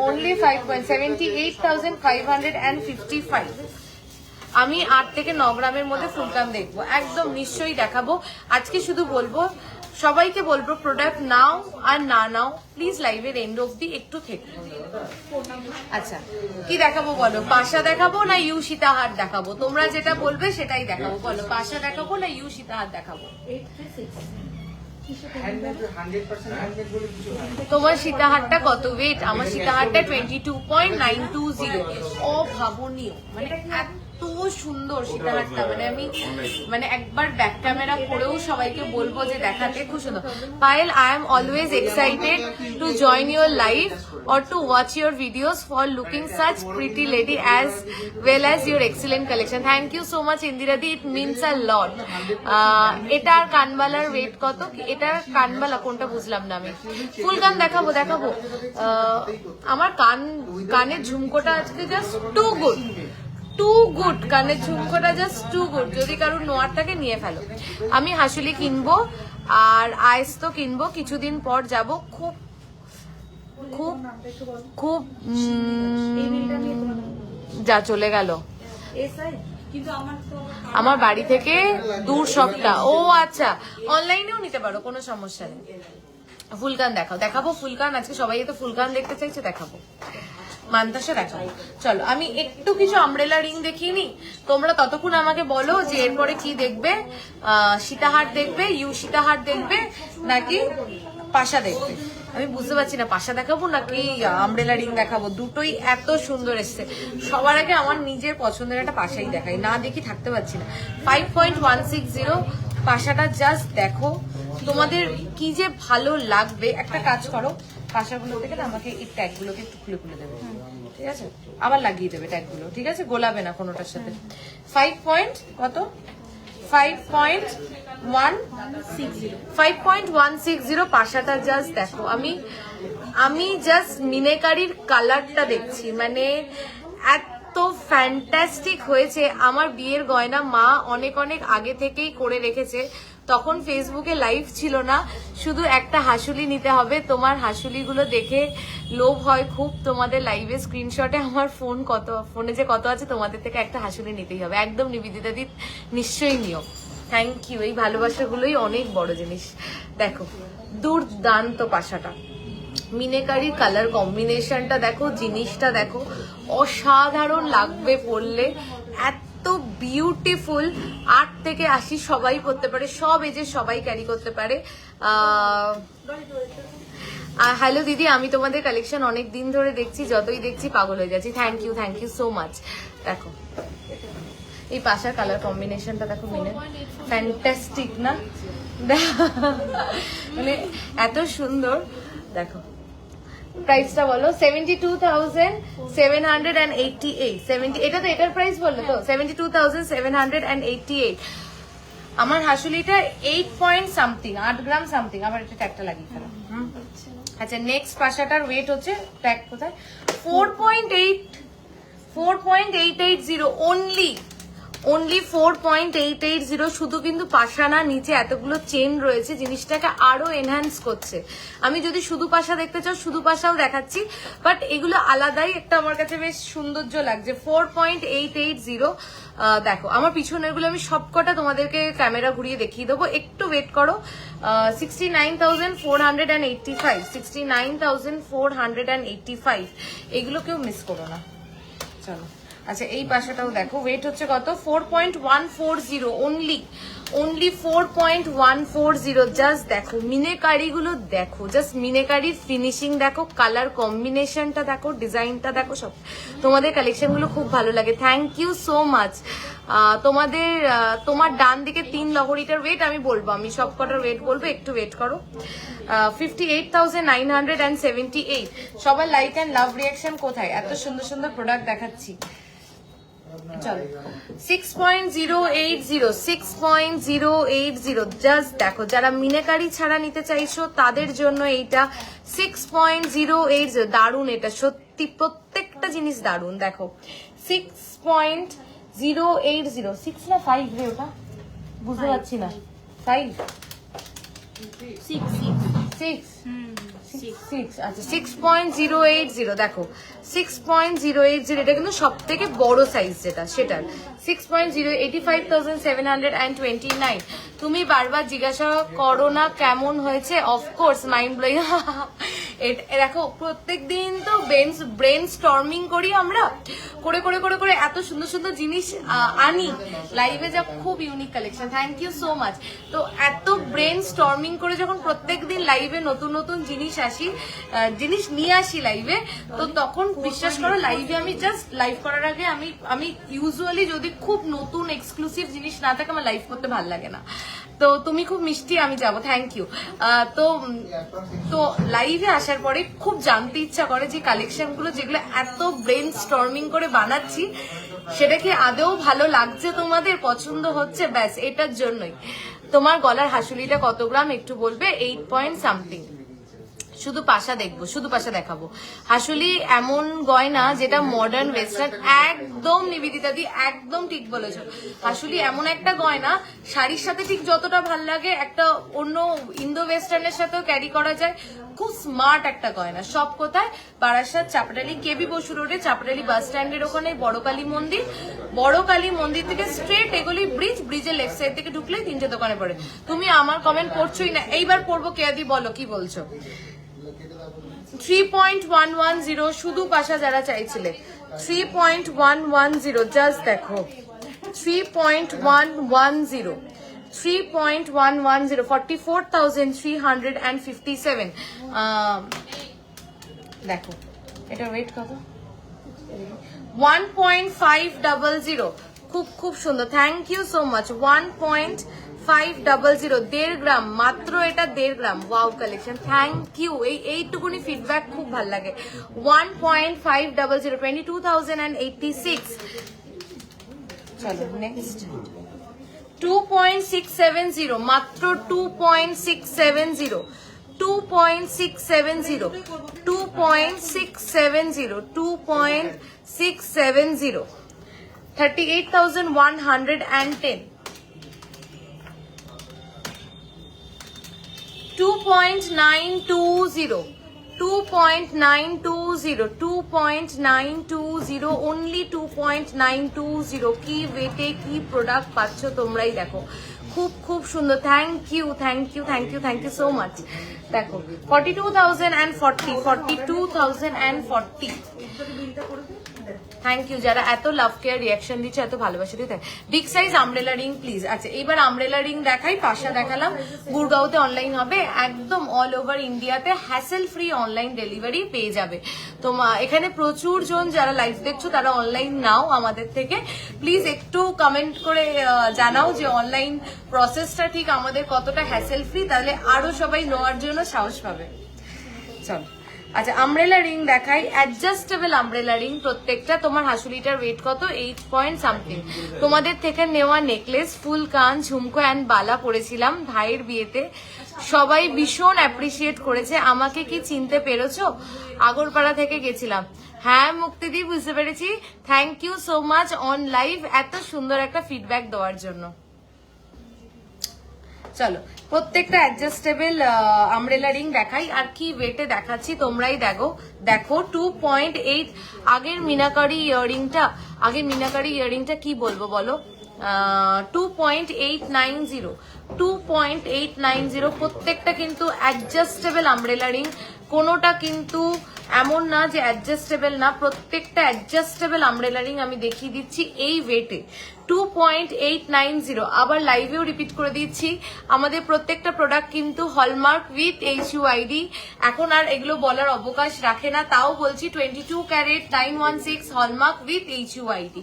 only 5.78,555। আমি 8 থেকে 9 গ্রামের মধ্যে ফুলকান দেখবো, একদম নিশ্চয়ই দেখাবো। আজকে শুধু বলবো, সবাইকে বলবো প্রোডাক্ট নাও আর না নাও প্লিজ লাইভের এন্ড অবধি একটু থেকে। আচ্ছা, কি দেখাবো বলো? পাশা দেখাবো না ইউ সীতাহার দেখাবো? তোমরা যেটা বলবে সেটাই দেখাবো। বলো, পাশা দেখাবো না ইউ সীতাহার দেখাবো? তোমার সীতাহারটা কত ওয়েট? আমার সীতাহারটা 22.920। অভাবনীয়, মানে এত সুন্দর সীতাহারটা, মানে আমি একবার ব্যাক ক্যামেরা করেও সবাইকে বলবো যে দেখাতে, খুব সুন্দর। Payel, I am always excited to join your live or to watch your videos for looking such pretty lady as well as your excellent collection. Thank you so much Indiradi, it means a lot. এটার কানবালার wait কত? এটার কানবালা কোনটা বুঝলাম না আমি। ফুলকান দেখাবো দেখাবো। আমার কানের ঝুমকোটা আজকে জাস্ট টু গুড, কানের ঝুমকোটা জাস্ট টু গুড। যদি কারোর নোয়ারটাকে নিয়ে ফেলো। আমি হাসুলি কিনবো আর আইস তো কিনবো, কিছুদিন পর যাব। খুব যা চলে গেল আমার বাড়ি থেকে দূর সবটা। ও আচ্ছা, অনলাইনেও নিতে পারো, কোনো সমস্যা নেই। ফুলকান দেখাবো ফুলকান, আজকে সবাই তো ফুলকান দেখতে চাইছে, দেখাবো। মান্তাসা দেখাবো। চলো আমি একটু কিছু আমব্রেলা রিং দেখিয়ে নি, তোমরা ততক্ষণ আমাকে বলো যে এরপরে কি দেখবে। সীতাহার দেখবে, ইউ সীতাহার দেখবে নাকি পাশা দেখবে? আমি বুঝতে পারছি না, পাশা দেখাবো নাকি আমব্রেলা রিং দেখাবো। দুটোই এত সুন্দর এসছে। সবার আগে আমার নিজের পছন্দের একটা পাশাই দেখাই, না দেখি থাকতে পারছি না। 5.160 পাশাটা জাস্ট দেখো, তোমাদের কি যে ভালো লাগবে। একটা কাজ করো, পাশাগুলো থেকে না আমাকে এই ট্যাগগুলোকে একটু খুলে খুলে দেবে, ঠিক আছে? আবার লাগিয়ে দেবে ট্যাগগুলো, ঠিক আছে? গোলাবে না কোনোটার সাথে। 5.160 পাশাটা জাস্ট দেখো। আমি জাস্ট মিনেকারির কালারটা দেখছি, মানে এত ফ্যান্টাস্টিক হয়েছে। আমার বিয়ের গয়না মা অনেক আগে থেকেই করে রেখেছে, তখন ফেসবুকে লাইভ ছিল না, শুধু একটা হাসুলি নিতে হবে। তোমার হাসুলিগুলো দেখে লোভ হয় খুব, তোমাদের লাইভে স্ক্রিনশটে আমার ফোনে যে কত আছে, তোমাদের থেকে একটা হাসুলি নিতেই হবে। একদম নিবেদিতা দি, নিশ্চয়ই নিও। থ্যাংক ইউ, এই ভালোবাসাগুলোই অনেক বড় জিনিস। দেখো দুর্দান্ত পাশাটা, মিনেকারি কালার কম্বিনেশনটা দেখো, জিনিসটা দেখো, অসাধারণ লাগবে পরলে, এত বিউটিফুল। 8 থেকে 80 সবাই পরতে পারে, সব এজে সবাই ক্যারি করতে পারে। হ্যালো দিদি, আমি তোমাদের কালেকশন অনেক দিন ধরে দেখছি, যতই দেখছি পাগল হয়ে যাচ্ছি। Thank you so much. দেখো এই পাশার কালার কম্বিনেশনটা দেখো, মিনে ফ্যান্টাস্টিক না? মানে এত সুন্দর। দেখো প্রাইসটা বলো। 72,788। এটা তো এটার প্রাইস বললো তো, 72,788। আমার হাসুলিটা 8 পয়েন্ট সামথিং, 8 গ্রাম সামথিং। আবার এটা ট্যাগটা লাগিয়ে ফেলো। আচ্ছা, নেক্সট পাশাটার ওয়েট হচ্ছে, ট্যাগ কোথায়? 4.880 অনলি অনলি 4.880 শুধু কিন্তু পাশা না, নিচে এতগুলো চেন রয়েছে, জিনিসটাকে আরো এনহ্যান্স করছে। আমি যদি শুধু পাশা দেখতে চাও শুধু পাশাও দেখাচ্ছি, বাট এগুলো আলাদাই একটা আমার কাছে বেশ সৌন্দর্য লাগছে। 4.880 দেখো আমার পিছনের গুলো আমি সবকটা তোমাদেরকে ক্যামেরা ঘুরিয়ে দেখিয়ে দেবো, একটু ওয়েট করো। 69,485, 69,485, এগুলো কেউ মিস করো না। চলো আচ্ছা এই পাশাটাও দেখো, ওয়েট হচ্ছে কত 4.140, অনলি 4.140। জাস্ট দেখো মিনেকারি গুলো দেখো, জাস্ট মিনেকারির ফিনিশিং দেখো, কালার কম্বিনেশনটা দেখো, ডিজাইনটা দেখো, সব তোমাদের কালেকশন গুলো খুব ভালো লাগে। Thank you so much. তোমার ডান দিকে 3 লহরিটার ওয়েট আমি বলবো, আমি সব কটার ওয়েট বলবো, একটু ওয়েট করো। 58,978। সবার লাইক অ্যান্ড লাভ রিয়াকশন কোথায়? এত সুন্দর সুন্দর প্রোডাক্ট দেখাচ্ছি। চলো 6.080, 6.080। জাস্ট দেখো যারা মিনেকারি ছাড়া নিতে চাইছো তাদের জন্য এইটা 6.080। দারুন, এটা সত্যি প্রত্যেকটা জিনিস দারুন। দেখো 6.080, 6 না 5 রে ওটা বুঝতে পারছি না, 5 6 আচ্ছা 6.080। দেখো 6.080, এটা কিন্তু সব থেকে বড় সাইজ যেটা সেটার 6.0, 85,729। তুমি বারবার জিজ্ঞাসা করো না কেমন হয়েছে, অফকোর্স মাইন্ড ব্লোয়িং। দেখো প্রত্যেকদিন তো ব্রেন স্টর্মিং করি আমরা, করে করে করে করে এত সুন্দর সুন্দর জিনিস আনি লাইভে, যা খুব unique collection. Thank you so much. তো এত ব্রেন স্টর্মিং করে যখন প্রত্যেকদিন লাইভে নতুন নতুন জিনিস নিয়ে আসি লাইভে, তো তখন বিশ্বাস করো লাইভে আমি জাস্ট লাইভ করার আগে আমি ইউজুয়ালি যদি খুব নতুন এক্সক্লুসিভ জিনিস না থাকে আমার লাইভ করতে ভালো লাগে না। তো তুমি খুব মিষ্টি, আমি যাবো, থ্যাংক ইউ। তো লাইভে আসার পরে খুব জানতে ইচ্ছা করে যে কালেকশন গুলো যেগুলো এত ব্রেন স্টর্মিং করে বানাচ্ছি সেটা কি আদৌ ভালো লাগছে, তোমাদের পছন্দ হচ্ছে, ব্যাস এটার জন্যই। তোমার গলার হাসুলিটা কত গ্রাম একটু বলবে? 8 পয়েন্ট সামথিং। শুধু পাশা দেখবো, শুধু পাশা দেখাবো। হাসুলি এমন গয়না যেটা মডার্ন ওয়েস্টার্ন, একদম নিবেদিতা দি একদম ঠিক বলেছো। হাসুলি এমন একটা গয়না শাড়ির সাথে ঠিক যতটা ভাল লাগে একটা অন্য ইন্দো ওয়েস্টার্নের সাথেও ক্যারি করা যায়, খুব স্মার্ট একটা গয়না। সব কোথায়? বারাসাত চাপটালি কেবি বসু রোডে, চাপটালি বাস স্ট্যান্ডের ওখানে বড় কালী মন্দির, বড় কালী মন্দির থেকে স্ট্রেট এগুলি ব্রিজের লেফট সাইড থেকে ঢুকলে 3টে দোকানে পড়ে। তুমি আমার কমেন্ট পড়ছোই না, এইবার পড়বো। কেয়াদি বলো কি বলছো? 3.110 শুধু পাশা যারা চাইছিলে, 3.110। জাস্ট দেখো 3.110, 3.110, 44,357। দেখো এটা ওয়েট কত? 1.500। খুব খুব সুন্দর, thank you so much. 1.500, 1.5 gram মাত্র, এটা 1.5 gram. Wow collection, thank you. এইটুকুনি ফিডব্যাক খুব ভালো লাগে। 1.500, 22,086। চলো নেক্সট 2.670, মাত্র 2.670, 2.670, 2.670, 2.670, 38,110, 2.920, 2.920, 2.920, only 2.920। কি ওয়েটে কি প্রোডাক্ট পাচ্ছ তোমরাই দেখো, খুব খুব সুন্দর। Thank you, thank you, thank you, thank you so much. দেখো 42,040, 42,040। থ্যাংক ইউ যারা এত লাভ কেয়ার রিয়াকশন দিচ্ছে, এত ভালোবাসা দিতে। Big size umbrella ring please. আচ্ছা এইবার আমব্রেলা রিং দেখাই, পাশা দেখালাম। গুড়গাঁওতে অনলাইন হবে, একদম অল ওভার ইন্ডিয়াতে হ্যাসেল ফ্রি অনলাইন ডেলিভারি পেয়ে যাবে। এখানে প্রচুর জন যারা লাইভ দেখছো তারা অনলাইন নাও আমাদের থেকে। প্লিজ একটু কমেন্ট করে জানাও যে অনলাইন প্রসেসটা ঠিক আমাদের কতটা হ্যাসেল ফ্রি, তাহলে আরো সবাই নেওয়ার জন্য সাহস পাবে। চলো আচ্ছা আমব্রেলা রিং দেখাই, অ্যাডজাস্টেবল আমব্রেলা রিং প্রত্যেকটা। তোমার হাসুলিটার ওয়েট কত? 8 পয়েন্ট সামথিং। তোমাদের থেকে নেওয়া নেকলেস, ফুল কান, ঝুমকো অ্যান্ড বালা পরেছিলাম ভাইয়ের বিয়েতে, সবাই ভীষণ অ্যাপ্রিসিয়েট করেছে। আমাকে কি চিনতে পেরেছো? আগরপাড়া থেকে গেছিলাম। হ্যাঁ মুক্তিদি, বুঝতে পেরেছি। Thank you so much on live এত সুন্দর একটা ফিডব্যাক দেওয়ার জন্য। চলো প্রত্যেকটা অ্যাডজাস্টেবল আমব্রেলা রিং দেখাই, আর কি ওয়েটে দেখাচ্ছি তোমরাই দেখো 2.8। আগের মিনাকারি ইয়াররিংটা কি বলবো বলো, 2.890 প্রত্যেকটা কিন্তু অ্যাডজাস্টেবল আমব্রেলা রিং, কোনোটা কিন্তু এমন না যে অ্যাডজাস্টেবল না, প্রত্যেকটা অ্যাডজাস্টেবল আমব্রেলা রিং আমি দেখিয়ে দিচ্ছি এই ওয়েটে 2.890। আবার লাইভেও রিপিট করে দিচ্ছি, আমাদের প্রত্যেকটা প্রোডাক্ট কিন্তু হলমার্ক উইথ HUID। এখন আর এগুলো বলার অবকাশ রাখে না, তাও বলছি 22 ক্যারেট 916 হলমার্ক উইথ HUID।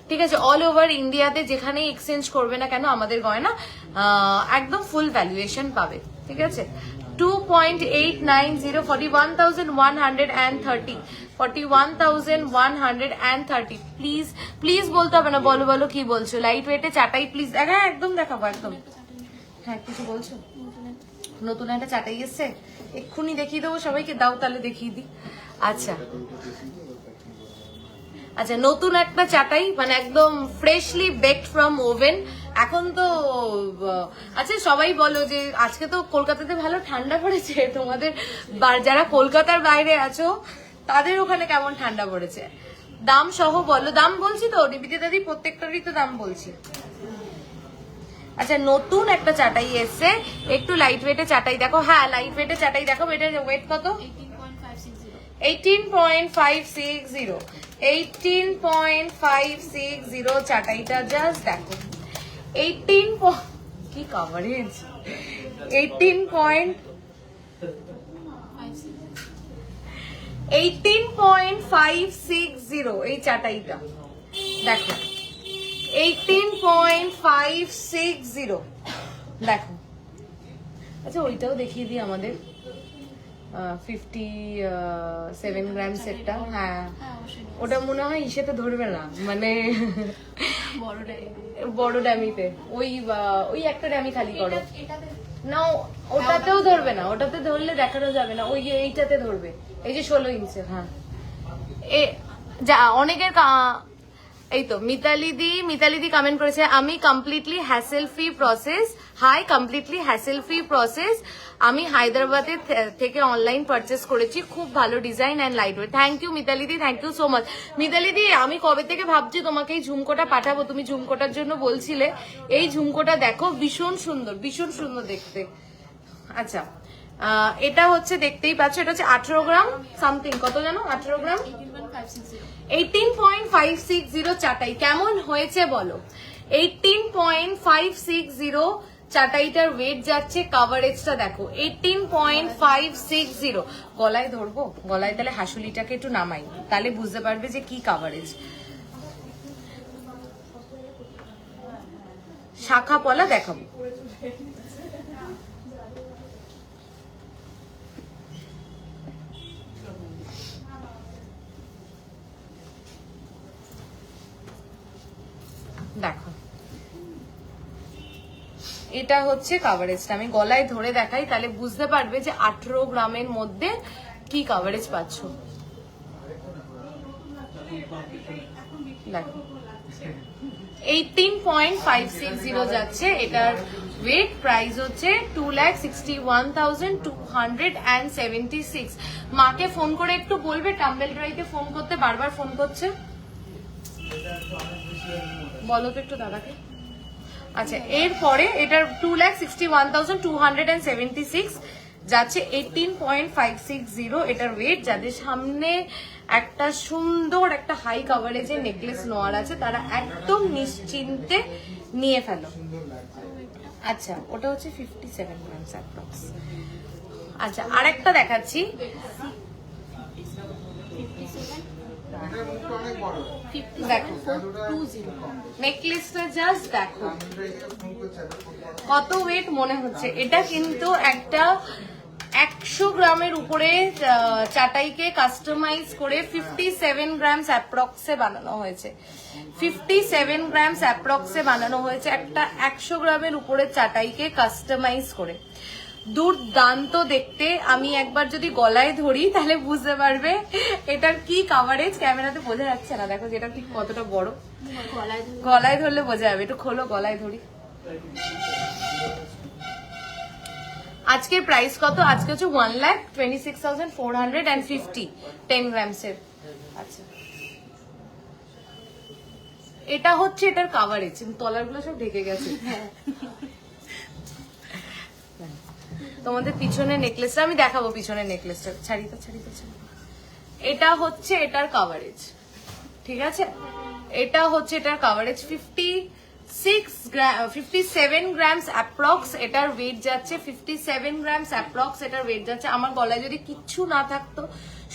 ঠিক আছে, অল ওভার ইন্ডিয়াতে যেখানেই এক্সচেঞ্জ করবে না কেন আমাদের গয়না একদম ফুল ভ্যালুয়েশন পাবে। ঠিক আছে, 2.890 41,130 41,130। প্লিজ বলতে হবে না, বলো কি বলছো। লাইট ওয়েটে চাটাই প্লিজ। হ্যাঁ একদম দেখাবো একদম। হ্যাঁ কিছু বলছো? নতুন একটা চাটাই এসছে, এক্ষুনি দেখিয়ে দেবো সবাইকে, দাও তাহলে দেখিয়ে দিই। আচ্ছা নতুন একটা চাটাই, মানে একদম ফ্রেশলি বেকড ফ্রম ওভেন। এখন তো আচ্ছা সবাই বলো যে আজকে তো কলকাতাতে ভালো ঠান্ডা পড়েছে, তোমাদের যারা কলকাতার বাইরে আছো তাদের ওখানে কেমন ঠান্ডা পড়েছে, দাম সহ বলো। দাম বলছি তো নিবিতি দাদি, প্রত্যেকটারই তো দাম বলছি। আচ্ছা নতুন একটা চাটাই এসছে, একটু লাইট ওয়েটে চাটাই দেখো। হ্যাঁ লাইট ওয়েটে চাটাই দেখো, এটার ওয়েট কত? 18.560 18.560 চাটাইটা জাস্ট দেখো। 18 কি কভারেজ, 18.560 এই চাটাইটা দেখো, 18.560 দেখো। আচ্ছা ওইটাও দেখিয়ে দিই আমাদের 57 গ্রাম সেটটা। হ্যাঁ ওটা মনে হয় ইসেতে ধরবে না, মানে বড় ড্যামিতে, ওই একটা ড্যামি খালি করো না, ওটাতেও ধরবে না, ওটাতে ধরলে দেখানো যাবে না, ওই এইটাতে ধরবে, এই যে 16 ইঞ্চের। হ্যাঁ যা অনেকের এই তো মিতালিদি কমেন্ট করেছে, আমি completely hassle free process. Hi, completely hassle free process. আমি হায়দ্রাবাদের থেকে অনলাইন পারচেস করেছি, খুব ভালো design and light weight. Thank you মিতালিদি, থ্যাংক ইউ সো মাচ। মিতালিদি আমি কবে থেকে ভাবছি তোমাকে এই ঝুমকোটা পাঠাবো, তুমি ঝুমকোটার জন্য বলছিলে। এই ঝুমকোটা দেখো, ভীষণ সুন্দর দেখতে। আচ্ছা এটা হচ্ছে দেখতেই পাচ্ছ, এটা হচ্ছে 18 গ্রাম সামথিং, কত জানো? 18 গ্রাম 18.560 চাটাই কেমন হয়েছে বলো। 18.560 চাটাইটার ওয়েট যাচ্ছে, কাভারেজটা দেখো 18.560। গলায় ধরবো, গলায় তাহলে হাসুলিটাকে একটু নামাই, তাহলে বুঝতে পারবে যে কি কাভারেজ। শাখা পলা দেখাবো। দেখো এটা হচ্ছে কাভারেজটা, আমি গলায় ধরে দেখাই তাহলে বুঝতে পারবে যে 18 গ্রামের মধ্যে কি কাভারেজ পাচ্ছ। দেখো 18.560 যাচ্ছে, এটার ওয়েট প্রাইস হচ্ছে 2,61,276। মাকে ফোন করে একটু বলবে টাম্বেল ড্রাইতে ফোন করতে, বারবার ফোন করছে, বলো তো একটু দাদাকে। আচ্ছা এরপরে এটার 2,61,276 যাচ্ছে 18.560 এটার ওয়েট। যাদের সামনে একটা সুন্দর একটা হাই কাভারেজের নেকলেস নেওয়ার আছে তারা একদম নিশ্চিন্তে নিয়ে ফেলো। আচ্ছা ওটা হচ্ছে 57 গ্রামস অ্যাপ্রক্স। আচ্ছা আরেকটা দেখাচ্ছি, দেখো নেকলেসটা জাস্ট দেখো কত ওয়েট মনে হচ্ছে। এটা কিন্তু একটা 100 গ্রামের উপরে চাটাইকে কাস্টমাইজ করে 57 গ্রামস অ্যাপ্রক্সে বানানো হয়েছে। 57 গ্রামস অ্যাপ্রক্সে বানানো হয়েছে একটা 100 গ্রামের উপরে চাটাইকে কাস্টমাইজ করে। দুর্দান্ত দেখতে। আমি একবার যদি গলায় ধরি তাহলে বুঝতে পারবে এটার কি কাভারেজ। ক্যামেরাতে বোঝা যাচ্ছে না, দেখো যেটা ঠিক কতটা বড়। গলায় ধরলে বোঝা যাবে। একটু খোলো, গলায় ধরি। আজকের প্রাইস কত? আজকে হচ্ছে 1,26,450 10 গ্রামসের। আচ্ছা, এটা হচ্ছে এটার কাভারেজ। তলারগুলো সব ঢেকে গেছে। তোমাদের পিছনের নেকলেসটা আমি দেখাবো। পিছনের নেকলেসটা ছাড়ি তো। এটা হচ্ছে এটার কাভারেজ, ঠিক আছে? এটা হচ্ছে এটার কাভারেজ 57 গ্রামস অ্যাপ্রক্স। এটার ওয়েট যাচ্ছে 57 গ্রামস অ্যাপ্রক্স। এটার ওয়েট যাচ্ছে। আমার গলায় যদি কিচ্ছু না থাকতো,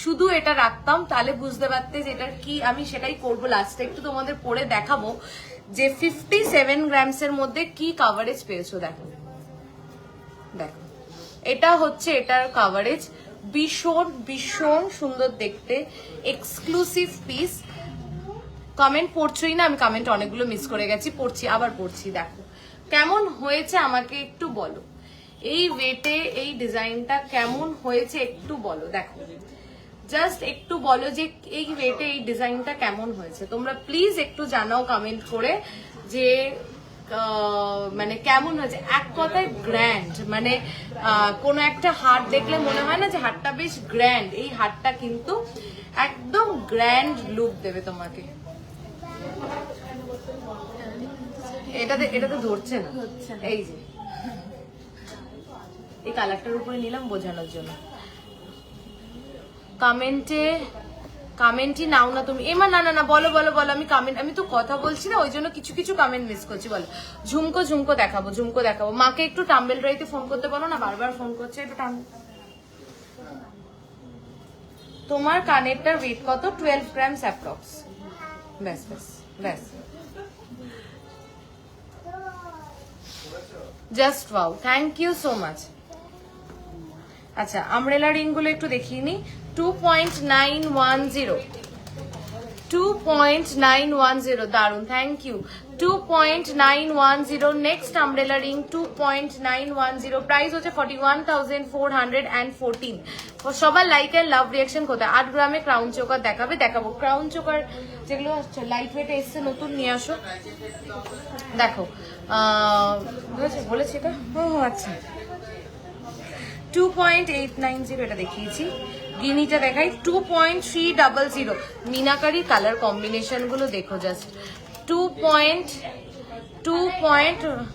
শুধু এটা রাখতাম, তাহলে বুঝতে পারতে যে এটার কি। আমি সেটাই করবো লাস্টে, একটু তোমাদের পরে দেখাবো যে 57 গ্রামসের মধ্যে কি কাভারেজ পেয়েছো। দেখো দেখো, এটা হচ্ছে এটার কাভারেজ। ভীষণ ভীষণ সুন্দর দেখতে, এক্সক্লুসিভ পিস। কমেন্ট পড়ছই না, আমি কমেন্ট অনেকগুলো মিস করে গেছি, পড়ছি, আবার পড়ছি। দেখো কেমন হয়েছে আমাকে একটু বলো, এই ওয়েটে এই ডিজাইনটা কেমন হয়েছে একটু বলো। দেখো জাস্ট একটু বলো যে এই ওয়েটে এই ডিজাইনটা কেমন হয়েছে। তোমরা প্লিজ একটু জানাও কমেন্ট করে যে মানে কেমন হয়েছে। এক কথায় গ্র্যান্ড। মানে কোনো একটা হাট দেখলে মনে হয় না যে হাটটা বেশ গ্র্যান্ড, এই হাটটা কিন্তু একদম গ্র্যান্ড লুক দেবে তোমাকে। এটাতে ধরছে না, এই যে এই কালারটার উপরে নিলাম বোঝানোর জন্য। কমেন্টই নাও না তুমি। এমা না না না, বলো বলো বলো। আমি তো কথা বলছি না, ওই জন্য কিছু কিছু কমেন্ট মিস করছি। বলো। ঝুমকো দেখাবো। মাকে একটু টাম্বেল ড্রাইতে ফোন করতে বলো না, বারবার ফোন করছে। একটু তোমার কানেরটার ওয়েট কত? 12 গ্রামস অ্যাপ্রক্স। ব্যাস ব্যাস ব্যাস। Just wow, thank you so much. আচ্ছা, আমব্রেলা রিং গুলো একটু দেখিয়ে নি। 2.910 দারুন, thank you. 2.910 next umbrella ring 2.910। Price হচ্ছে 41,414। সবার লাইক এন্ড লাভ রিয়াকশন কোথায়? 8 গ্রামে ক্রাউন চোকার দেখাবো। ক্রাউন চোকার যেগুলো লাইট ওয়েট এসছে নতুন নিয়ে আসো। দেখো বলেছি এটা। ও আচ্ছা, 2.890 এটা দেখিয়েছি। গিনিটা দেখাই 2.300। মিনাকারি কালার কম্বিনেশন গুলো দেখো just. 2.300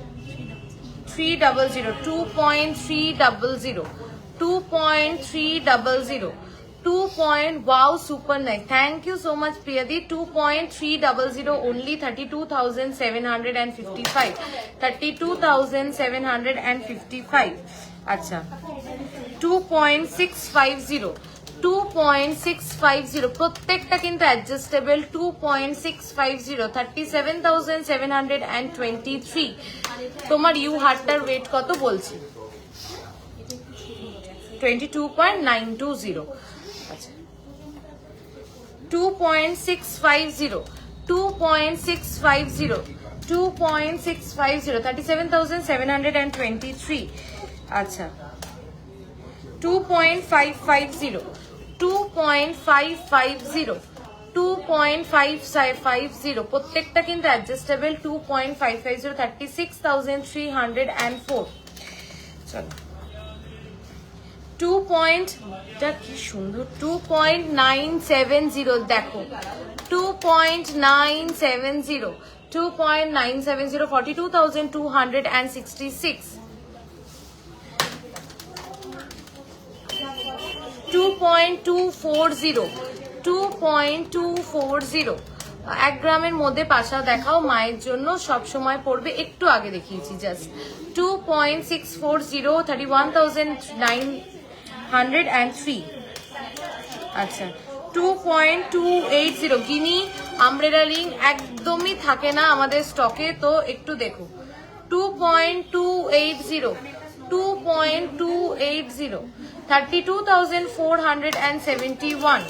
Wow, super nice. Thank you so much, Priyadi. 2.300 only 32,755. 32,755. আচ্ছা, 2.650 প্রত্যেকটা কিন্তু অ্যাডজাস্টেবল। 2.650 37,723। তোমার ইউ হারটার ওয়েট কত বলছি? 22.920। আচ্ছা, 2.650 37,723। আচ্ছা, 2.550 প্রত্যেকটা কিন্তু অ্যাডজাস্টেবল। 2.550 36,304। চলো, 2.টা কি সুন্দর। 2.970 দেখো, 2.970 42,266। 2.240 1 গ্রামের মধ্যে পাশা দেখাও, মায়ের জন্য সব সময় পড়বে। একটু আগে দেখিয়েছি জাস্ট। 2.640 31,903। আচ্ছা, 2.280 গিনি আমব্রেলা রিং একদমই থাকে না আমাদের স্টকে, তো একটু দেখো। 2.280 32,471।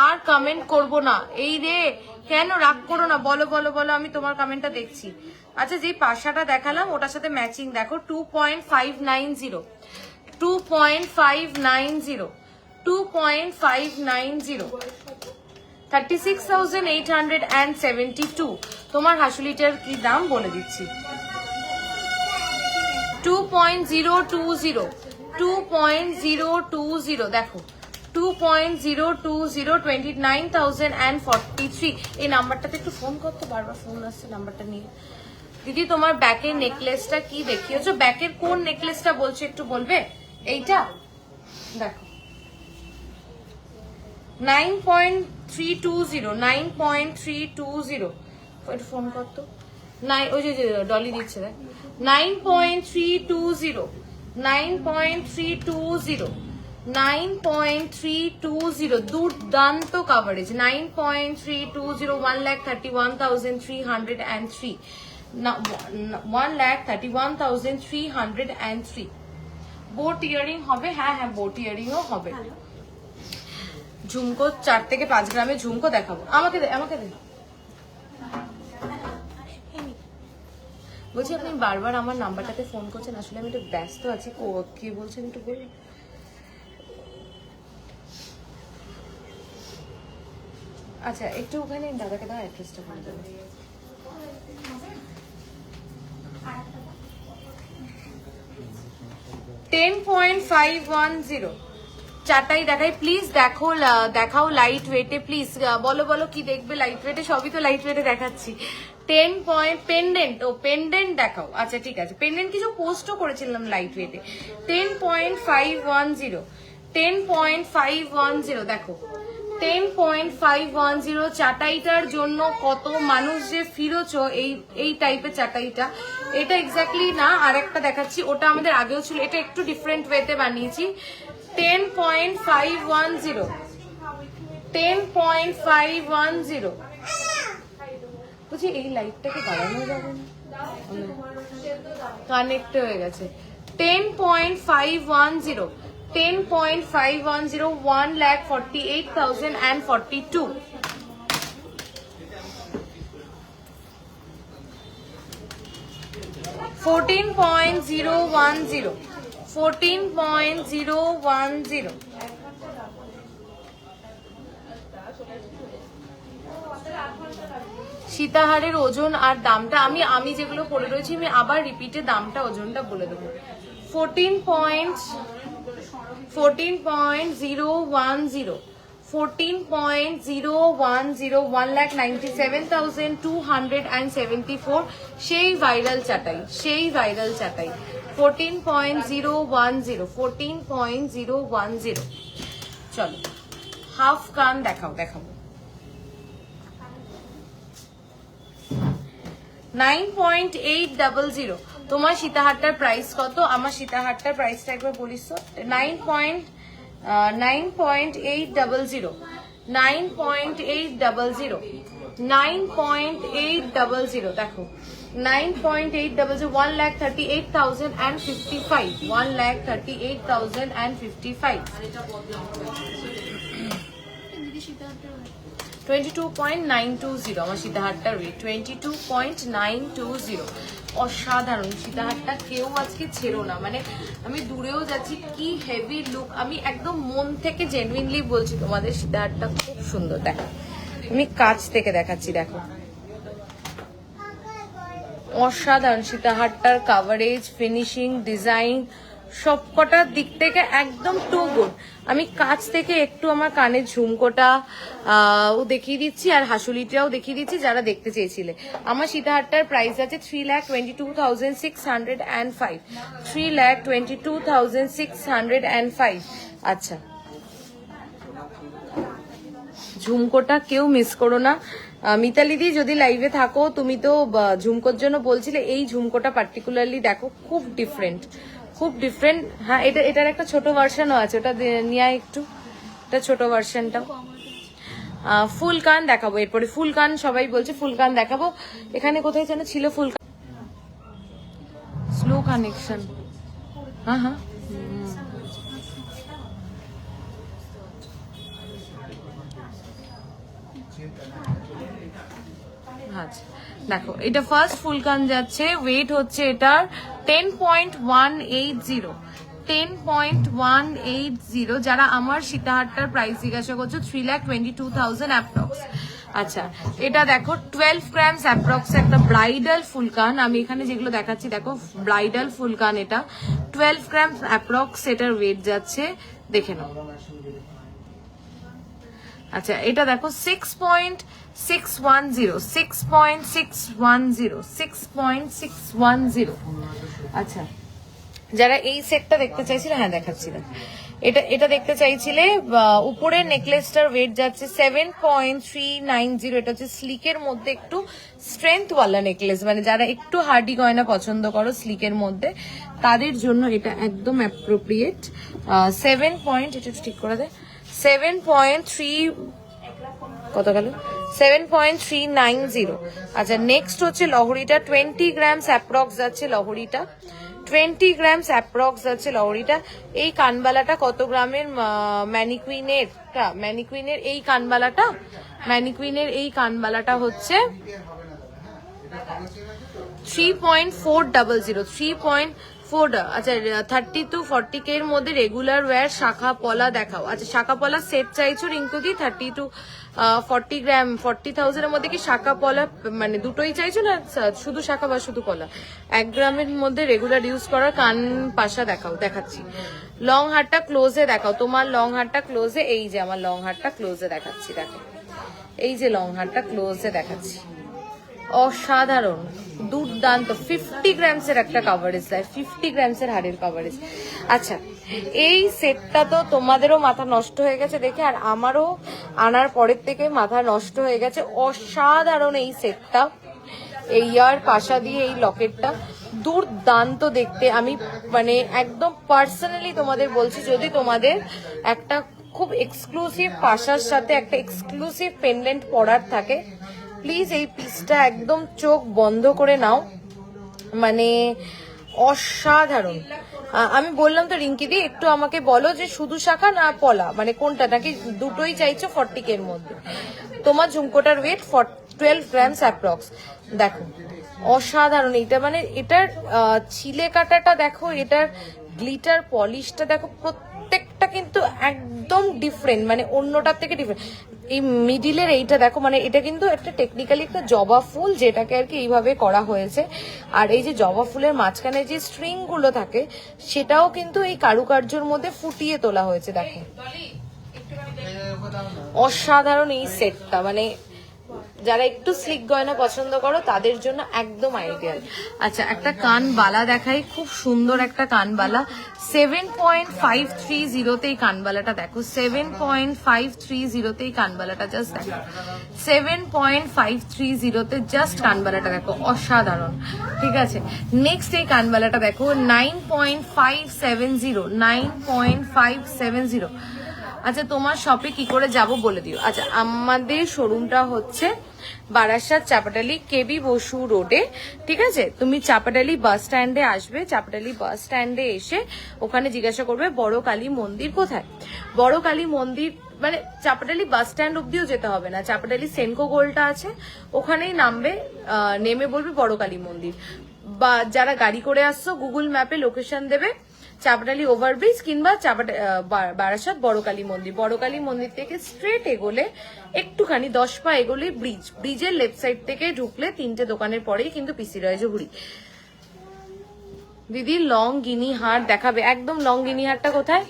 আর কমেন্ট করবো না। এই রে, কেন রাগ করো না, বলো বলো বলো, আমি তোমার কমেন্টটা দেখছি। আচ্ছা, যে পাশাটা দেখালাম ওটার সাথে ম্যাচিং দেখো 2.590, 2.590, 2.590, 36,872। তোমার হাসুলিটার কি দাম বলে দিচ্ছি, 2.020, 2.020 দেখো 2.020, 29,043। এই নাম্বারটাতে একটু ফোন করতে, বারবার ফোন আসছে নাম্বারটা নিয়ে। দিদি তোমার ব্যাকের নেকলেসটা কি দেখিয়েছো? ব্যাকের কোন নেকলেসটা বলছো একটু বলবে? এইটা দেখো 9.320, 9.320, একটু ফোন করতো। ওই যে ডলি দিচ্ছে দেখ, 9.320, 9.320, 9.320, দুর্দান্ত কাভারেজ। 9.320, 1,31,303, 1,31,303। বোট ইয়ারিং হবে? হ্যাঁ হ্যাঁ, বোট ইয়ারিংও হবে। ঝুমকো 4 থেকে 5 গ্রামের ঝুমকো দেখাবো। আমাকে দে, আমাকে দে। বলছি আপনি বারবার আমার নাম্বারটাতে ফোন করছেন, আসলে আমি একটু ব্যস্ত আছি। কে বলছেন একটু বলুন। আচ্ছা, একটু ওখানে দাদাকে দাও, অ্যাড্রেসটা বলে দেবো। $10.510 চারটাই দেখাই প্লিজ। দেখাও লাইট ওয়েটে প্লিজ। বলো বলো কি দেখবে লাইট ওয়েটে? সবই তো লাইট ওয়েটে দেখাচ্ছি। 10 পয়েন্ট পেন্ডেন্ট, ও পেন্ডেন্ট দেখাও। আচ্ছা ঠিক আছে, পেন্ডেন্ট কিছু পোস্টও করেছিলাম লাইট ওয়েটে। 10.510, 10.510 দেখো 10.510। চাটাইটার জন্য কত মানুষ যে ফিরেছো এই টাইপের চাটাইটা। এটা এক্স্যাক্টলি না, আরেকটা দেখাচ্ছি, ওটা আমাদের আগেও ছিল, এটা একটু ডিফারেন্ট ওয়েতে বানিয়েছি। 10.510, 10.510। বুঝি এই লাইটটাকে বাড়ানো যাবে না, কানেক্ট হয়ে গেছে। 10.510, 10.510, 1,48,042। 14.010, 14.010। সীতাহারের ওজন আর দামটা আমি যেগুলো পড়ে রয়েছি আমি আবার রিপিটে দামটা ওজনটা বলে দেবো। 14.010, 14.010, 1,97,274। সেই ভাইরাল চাটাই, সেই ভাইরাল চাটাই। 14.010, 14.010। চলো হাফ কান দেখাবো। 9.800। তোমার সীতাহারটার প্রাইস কত? আমার সীতাহারটার প্রাইসটা একবার বলিস তো। 9.800, 9.800, 9.800 দেখো 9.800, 1,38,055, 1,38,055। 22.920 আমার সীতাহারটার রেট, 22.920। অসাধারণ সীতাহারটা, কেউ আজকে ছেড়ো না। মানে আমি দূরেও যাচ্ছি, কি হেভি লুক। আমি একদম মন থেকে জেনুইনলি বলছি তোমাদের, সীতাহারটা খুব সুন্দর। দেখো আমি কাছ থেকে দেখাচ্ছি, দেখো অসাধারণ সীতাহারটার কাভারেজ, ফিনিশিং, ডিজাইন সবকটার দিক থেকে একদম টু গুড। আমি কাছ থেকে একটু আমার কানের ঝুমকোটা ও দেখিয়ে দিচ্ছি আর হাসুলিটাও দেখিয়ে দিচ্ছি যারা দেখতে চেয়েছিলে। আমার সীতাহারটার প্রাইস আছে 3,22,605, 3,22,605। আচ্ছা, ঝুমকোটা কেউ মিস করো না। মিতালি দি যদি লাইভে থাকো, তুমি তো ঝুমকোর জন্য বলছিলে, এই ঝুমকোটা পার্টিকুলারলি দেখো, খুব ডিফারেন্ট, খুব ডিফারেন্ট। হ্যাঁ, এটার একটা ছোট ভার্সনও আছে, ওটা নিয়ে একটু, এটা ছোট ভার্সনটা। ফুল কান দেখাবো এরপরে, ফুল কান সবাই বলছে ফুল কান দেখাবো। এখানে কোথায় যেন ছিল ফুল কান, স্লো কানেকশন। হ্যাঁ হ্যাঁ, আচ্ছা দেখো এটা ফার্স্ট ফুল কান যাচ্ছে, ওয়েট হচ্ছে এটার 10.180, 10.180। যারা আমার সীতাহারটার প্রাইস জিজ্ঞাসা করছো 3,22,000 অ্যাপ্রক্স। আচ্ছা এটা দেখো 12 গ্রামস অ্যাপ্রক্স একটা ব্রাইডাল ফুলকান। আমি এখানে যেগুলো দেখাচ্ছি দেখো ব্রাইডাল ফুলকান, এটা 12 গ্রামস অ্যাপ্রক্স এটার ওয়েট যাচ্ছে, দেখে নাও। আচ্ছা এটা দেখো 6.610, 6.610, 6.610। আচ্ছা যারা এই সেটটা দেখতে চাইছিলে, হ্যাঁ দেখাচ্ছিলাম, এটা দেখতে চাইছিলে, উপরের নেকলেসটার ওয়েট যাচ্ছে 7.390। এটা হচ্ছে স্লিকের মধ্যে একটু স্ট্রেংথ ওয়ালা নেকলেস, মানে যারা একটু হার্ডি গয়না পছন্দ করো স্লিকের মধ্যে তাদের জন্য এটা একদম অ্যাপ্রোপ্রিয়েট। 7 পয়েন্ট, এটা ঠিক করে দে, 7.3 কত গেল, 7.390। আচ্ছা নেক্সট হচ্ছে লহরিটা, 20 গ্রামস অ্যাপ্রক্স যাচ্ছে লহরিটা, 20 গ্রামস অ্যাপ্রক্স যাচ্ছে লহরিটা। এই কানবালাটা কত গ্রামের? ম্যানিকুইনের এই কানবালাটা, ম্যানিকুইনের এই কানবালাটা হচ্ছে 3.400, 3.4। আচ্ছা 30 to 40K এর মধ্যে রেগুলার ওয়্যার শাখা পলা দেখাও। আচ্ছা শাখা পলা সেট চাইছো রিঙ্কুদি? 30 to 40 গ্রাম, 40,000 এর মধ্যে কি শাখা পলা মানে দুটোই চাইছো না শুধু শাখা বা শুধু পলা? 1 গ্রামের মধ্যে রেগুলার ইউজ করার কান পাশা দেখাও, দেখাচ্ছি। লং হারটা ক্লোজে দেখাও, তোমার লং হারটা ক্লোজে, এই যে আমার লং হারটা ক্লোজে দেখাচ্ছি, দেখো এই যে লং হারটা ক্লোজে দেখাচ্ছি, অসাধারণ দুর্দান্ত। 50 গ্রামসের একটা কভারেজ দেয়, 50 গ্রামসের হাড়ের কভারেজ। আচ্ছা এই সেটটা তো তোমাদেরও মাথা নষ্ট হয়ে গেছে দেখে, আর আমারও আনার পরের থেকে মাথা নষ্ট হয়ে গেছে। অসাধারণ এই সেটটা, এই ইয়ার পাশা দিয়ে এই লকেটটা দুর্দান্ত দেখতে। আমি মানে একদম পার্সোনালি তোমাদের বলছি, যদি তোমাদের একটা খুব এক্সক্লুসিভ পাশার সাথে একটা এক্সক্লুসিভ পেন্ডেন্ট পরার থাকে, প্লিজ এই পিসটা একদম চোখ বন্ধ করে নাও, মানে অসাধারণ। আমি বললাম তো রিঙ্কি দি একটু আমাকে বলো যে শুধু শাখা না পলা, মানে কোনটা, নাকি দুটোই চাইছো 40K এর মধ্যে? তোমার ঝুমকোটার ওয়েট 12 গ্রামস অ্যাপ্রক্স। দেখো অসাধারণ এইটা, মানে এটার ছিলে কাটাটা দেখো, এটার গ্লিটার পলিশটা দেখো, প্রত্যেকটা কিন্তু একদম ডিফারেন্ট, মানে অন্যটার থেকে ডিফারেন্ট। এই মিডিলের এইটা দেখো, মানে এটা কিন্তু একটা টেকনিক্যালি একটা জবা ফুল, যেটাকে আর কি এইভাবে করা হয়েছে। আর এই যে জবা ফুলের মাঝখানে যে স্ট্রিং গুলো থাকে সেটাও কিন্তু এই কারুকার্যের মধ্যে ফুটিয়ে তোলা হয়েছে, দেখো অসাধারণ এই সেটটা। মানে যারা একটু স্লিক গয়না পছন্দ করো তাদের জন্য একদম আইডিয়াল। আচ্ছা একটা কান বালা দেখাই, খুব সুন্দর একটা কান বালা, 7.530 এই কানবালাটা দেখো, 7.530 এই কানবালাটা জাস্ট দেখো, 7.530 জাস্ট কানবালাটা দেখো, অসাধারণ। ঠিক আছে নেক্সট এই কানবালাটা দেখো, 9.570, 9.570। আচ্ছা তোমার শপে কি করে যাব বলে দিও। আচ্ছা আমাদের শোরুমটা হচ্ছে বারাসাত চাপাটালি কেবি বসু রোডে, ঠিক আছে? তুমি চাপাটালি বাস স্ট্যান্ডে আসবে, চাপাটালি বাস স্ট্যান্ডে এসে ওখানে জিজ্ঞাসা করবে বড় কালী মন্দির কোথায়। বড় কালী মন্দির মানে চাপাটালি বাস স্ট্যান্ড অব্দিও যেতে হবে না, চাপাটালি সেনকো গোলটা আছে ওখানেই নামবে, নেমে বলবে বড় কালী মন্দির। বা যারা গাড়ি করে আসছো গুগল ম্যাপে লোকেশন দেবে চাপাটালি ওভারব্রিজ কিংবা বারাসাত বড়কালী মন্দির। বড়কালী মন্দির থেকে স্ট্রেট এগোলে একটুখানি 10 পা এগোলে ব্রিজ, ব্রিজের লেফট সাইড থেকে ঢুকলে 3টে দোকানের পরেই কিন্তু পিসি রয় জহুরি। দিদি লং গিনি হার দেখাবে, একদম লং গিনি হারটা কোথায়?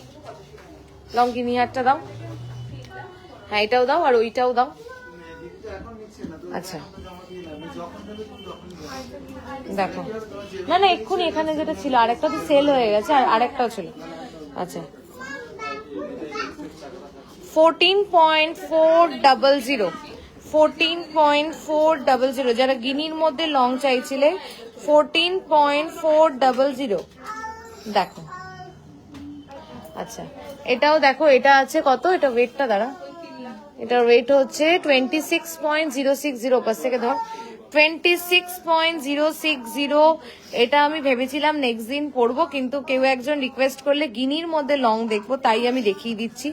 লং গিনি হারটা দাও, হ্যাঁ এটাও দাও আর ওইটাও দাও। আচ্ছা দেখো না না এক্ষুনি এখানে যেটা ছিল আরেকটা তো সেল হয়ে গেছে, আর আরেকটাও ছিল। আচ্ছা 14.400, 14.400 যারা গিনির মধ্যে লং চাইছিলে 14.400 দেখো। আচ্ছা এটাও দেখো, এটা আছে কত, এটা ওয়েটটা দাঁড়া, এটার ওয়েট হচ্ছে 26.060, পাশ থেকে ধর 26.060। এটা আমি ভেবেছিলাম নেক্সট দিন পরবো, কিন্তু কেউ একজন রিকোয়েস্ট করলে গিনির মধ্যে লং দেখবো, তাই আমি দেখিয়ে দিচ্ছি।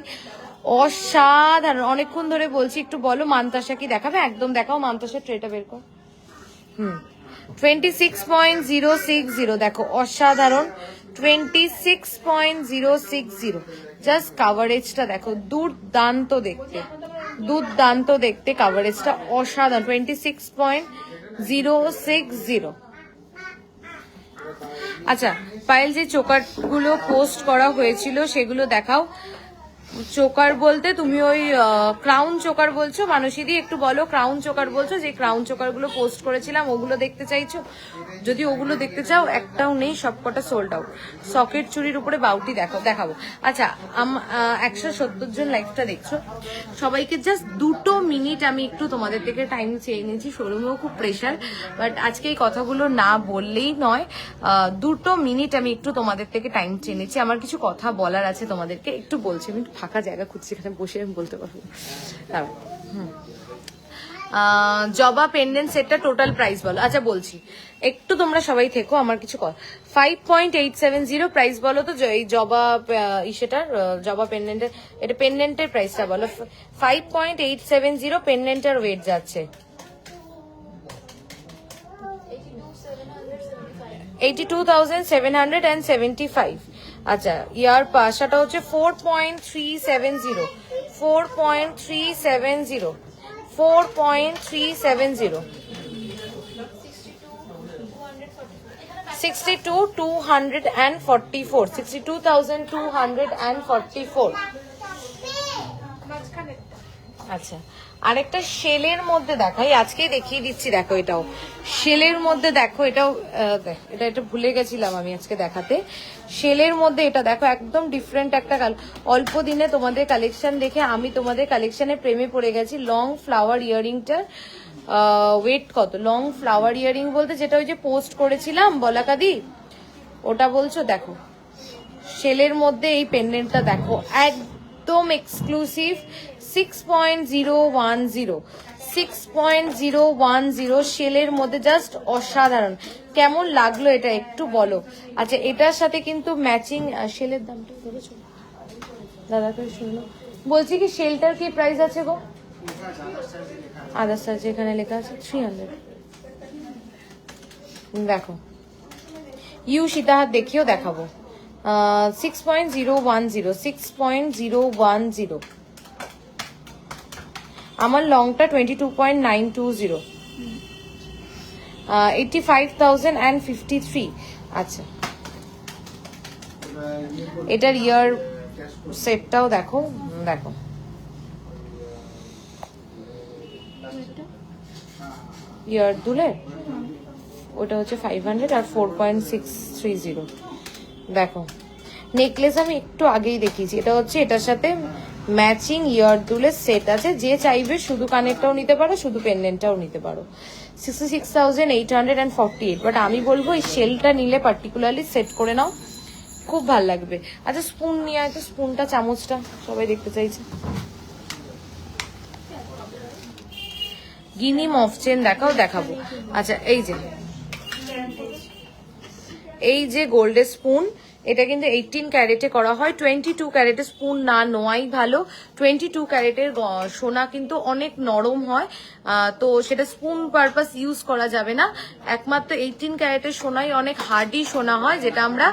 অসাধারণ, অনেকক্ষণ ধরে বলছি একটু বলো মান্তাসা কি দেখাবে, একদম দেখাও মান্তাসা, ট্রেটা বের কর। 26.060 দেখো অসাধারণ, 26.060, জাস্ট কাভারেজটা দেখো, দুর্দান্ত দেখতে, দুর্দান্ত দেখতে, কাভারেজটা অসাধারণ, 26.060। আচ্ছা পায়েল, যে চোকার গুলো পোস্ট করা হয়েছিল সেগুলো দেখাও। চোকার বলতে তুমি ওই ক্রাউন চোকার বলছো? মানসীদি একটু বলো, ক্রাউন চোকার বলছো? যে ক্রাউন চোকার গুলো পোস্ট করেছিলাম ওগুলো দেখতে চাইছো? যদি ওগুলো দেখতে চাও, একটাও নেই, সবকটা সোল্ড আউট। সকেট চুরির উপরে বাউটি দেখাবো। আচ্ছা 170 জন লাইভটা দেখছো, সবাইকে জাস্ট 2 মিনিট আমি একটু তোমাদের থেকে টাইম চেয়ে নিয়েছি। শোরুমেও খুব প্রেশার, বাট আজকে এই কথাগুলো না বললেই নয়। 2 মিনিট আমি একটু তোমাদের থেকে টাইম চেয়ে নিয়েছি, আমার কিছু কথা বলার আছে তোমাদেরকে, একটু বলছি। আমি ফাঁকা জায়গা খুঁজছি, এখানে বসে আমি বলতে পারবো। জবা পেন্ডেন্ট সেটটা টোটাল প্রাইস বলো। আচ্ছা বলছি, একটু তোমরা সবাই থেকো, আমার কিছু 5.870 প্রাইস বলো তো এই জবা সেটার, জবা পেন্ডেন্টের, এটা পেন্ডেন্টের প্রাইসটা বলো। 5.870 পেন্ডেন্টের ওয়েট যাচ্ছে 82,775। আচ্ছা ইয়ার পাশাটা হচ্ছে 4.370, 4.370, 4.370, 62,244, 62,244। আচ্ছা আরেকটা শেলের মধ্যে দেখাই, আজকেই দেখিয়ে দিচ্ছি। দেখো এটাও শেলের মধ্যে, দেখো এটাও এটা ভুলে গেছিলাম আমি আজকে দেখাতে। শেলের মধ্যে এটা দেখো, একদম ডিফারেন্ট একটা অল্প দিনে তোমাদের কালেকশন দেখে আমি তোমাদের কালেকশনে প্রেমে পড়ে গেছি। লং ফ্লাওয়ার ইয়ারিংটার ওয়েট কত? লং ফ্লাওয়ার ইয়ারিং বলতে যেটা ওই যে পোস্ট করেছিলাম বলাকাদি, ওটা বলছো? দেখো শেলের মধ্যে এই পেন্ডেন্টটা দেখো, একদম এক্সক্লুসিভ, 6.010, 6.010 শেলের মধ্যে, জাস্ট অসাধারণ। কেমন লাগলো এটা একটু বলো। আচ্ছা এটার সাথে কিন্তু ম্যাচিং শেলের দামটা বলেছো দাদাকে শুনলো, বলছি কি শেলটার কি প্রাইস আছে গো? আদার্স আছে, এখানে লেখা আছে 300। দেখো ইউ সীতাহার দেখিও দেখাবো। 6.010, 6.010। আমার লংটা 22.920, 85,053। আচ্ছা এটার ইয়ার সেটটাও দেখো, দেখো ইয়ার দুলের ওটা হচ্ছে 500 আর 4.630। দেখো নেকলেস আমি একটু আগেই দেখিয়েছি, এটা হচ্ছে এটার সাথে ম্যাচিং ইয়ার দুলের সেট আছে। যে চাইবে শুধু কানেরটাও নিতে পারো, শুধু পেন্ডেন্টটাও নিতে পারো। 66,848। বাট আমি বলবো এই শেলটা নিলে পার্টিকুলারলি সেট করে নাও, খুব ভাল লাগবে। আচ্ছা স্পুন নিয়ে আছে, স্পুনটা চামচটা সবাই দেখতে চাইছে। গিনি মফ চেন দেখাও, দেখাবো। আচ্ছা এই যে গোল্ডের স্পুন, এটা কিন্তু 18 ক্যারেটে করা হয়, 22 ক্যারেটের স্পুন না নেওয়াই ভালো। 22 ক্যারেটের সোনা কিন্তু অনেক নরম হয়, তো সেটা স্পুন পারপাস ইউজ করা যাবে না। একমাত্র 18 ক্যারেটের সোনাই অনেক হার্ডি সোনা হয়, যেটা আমরা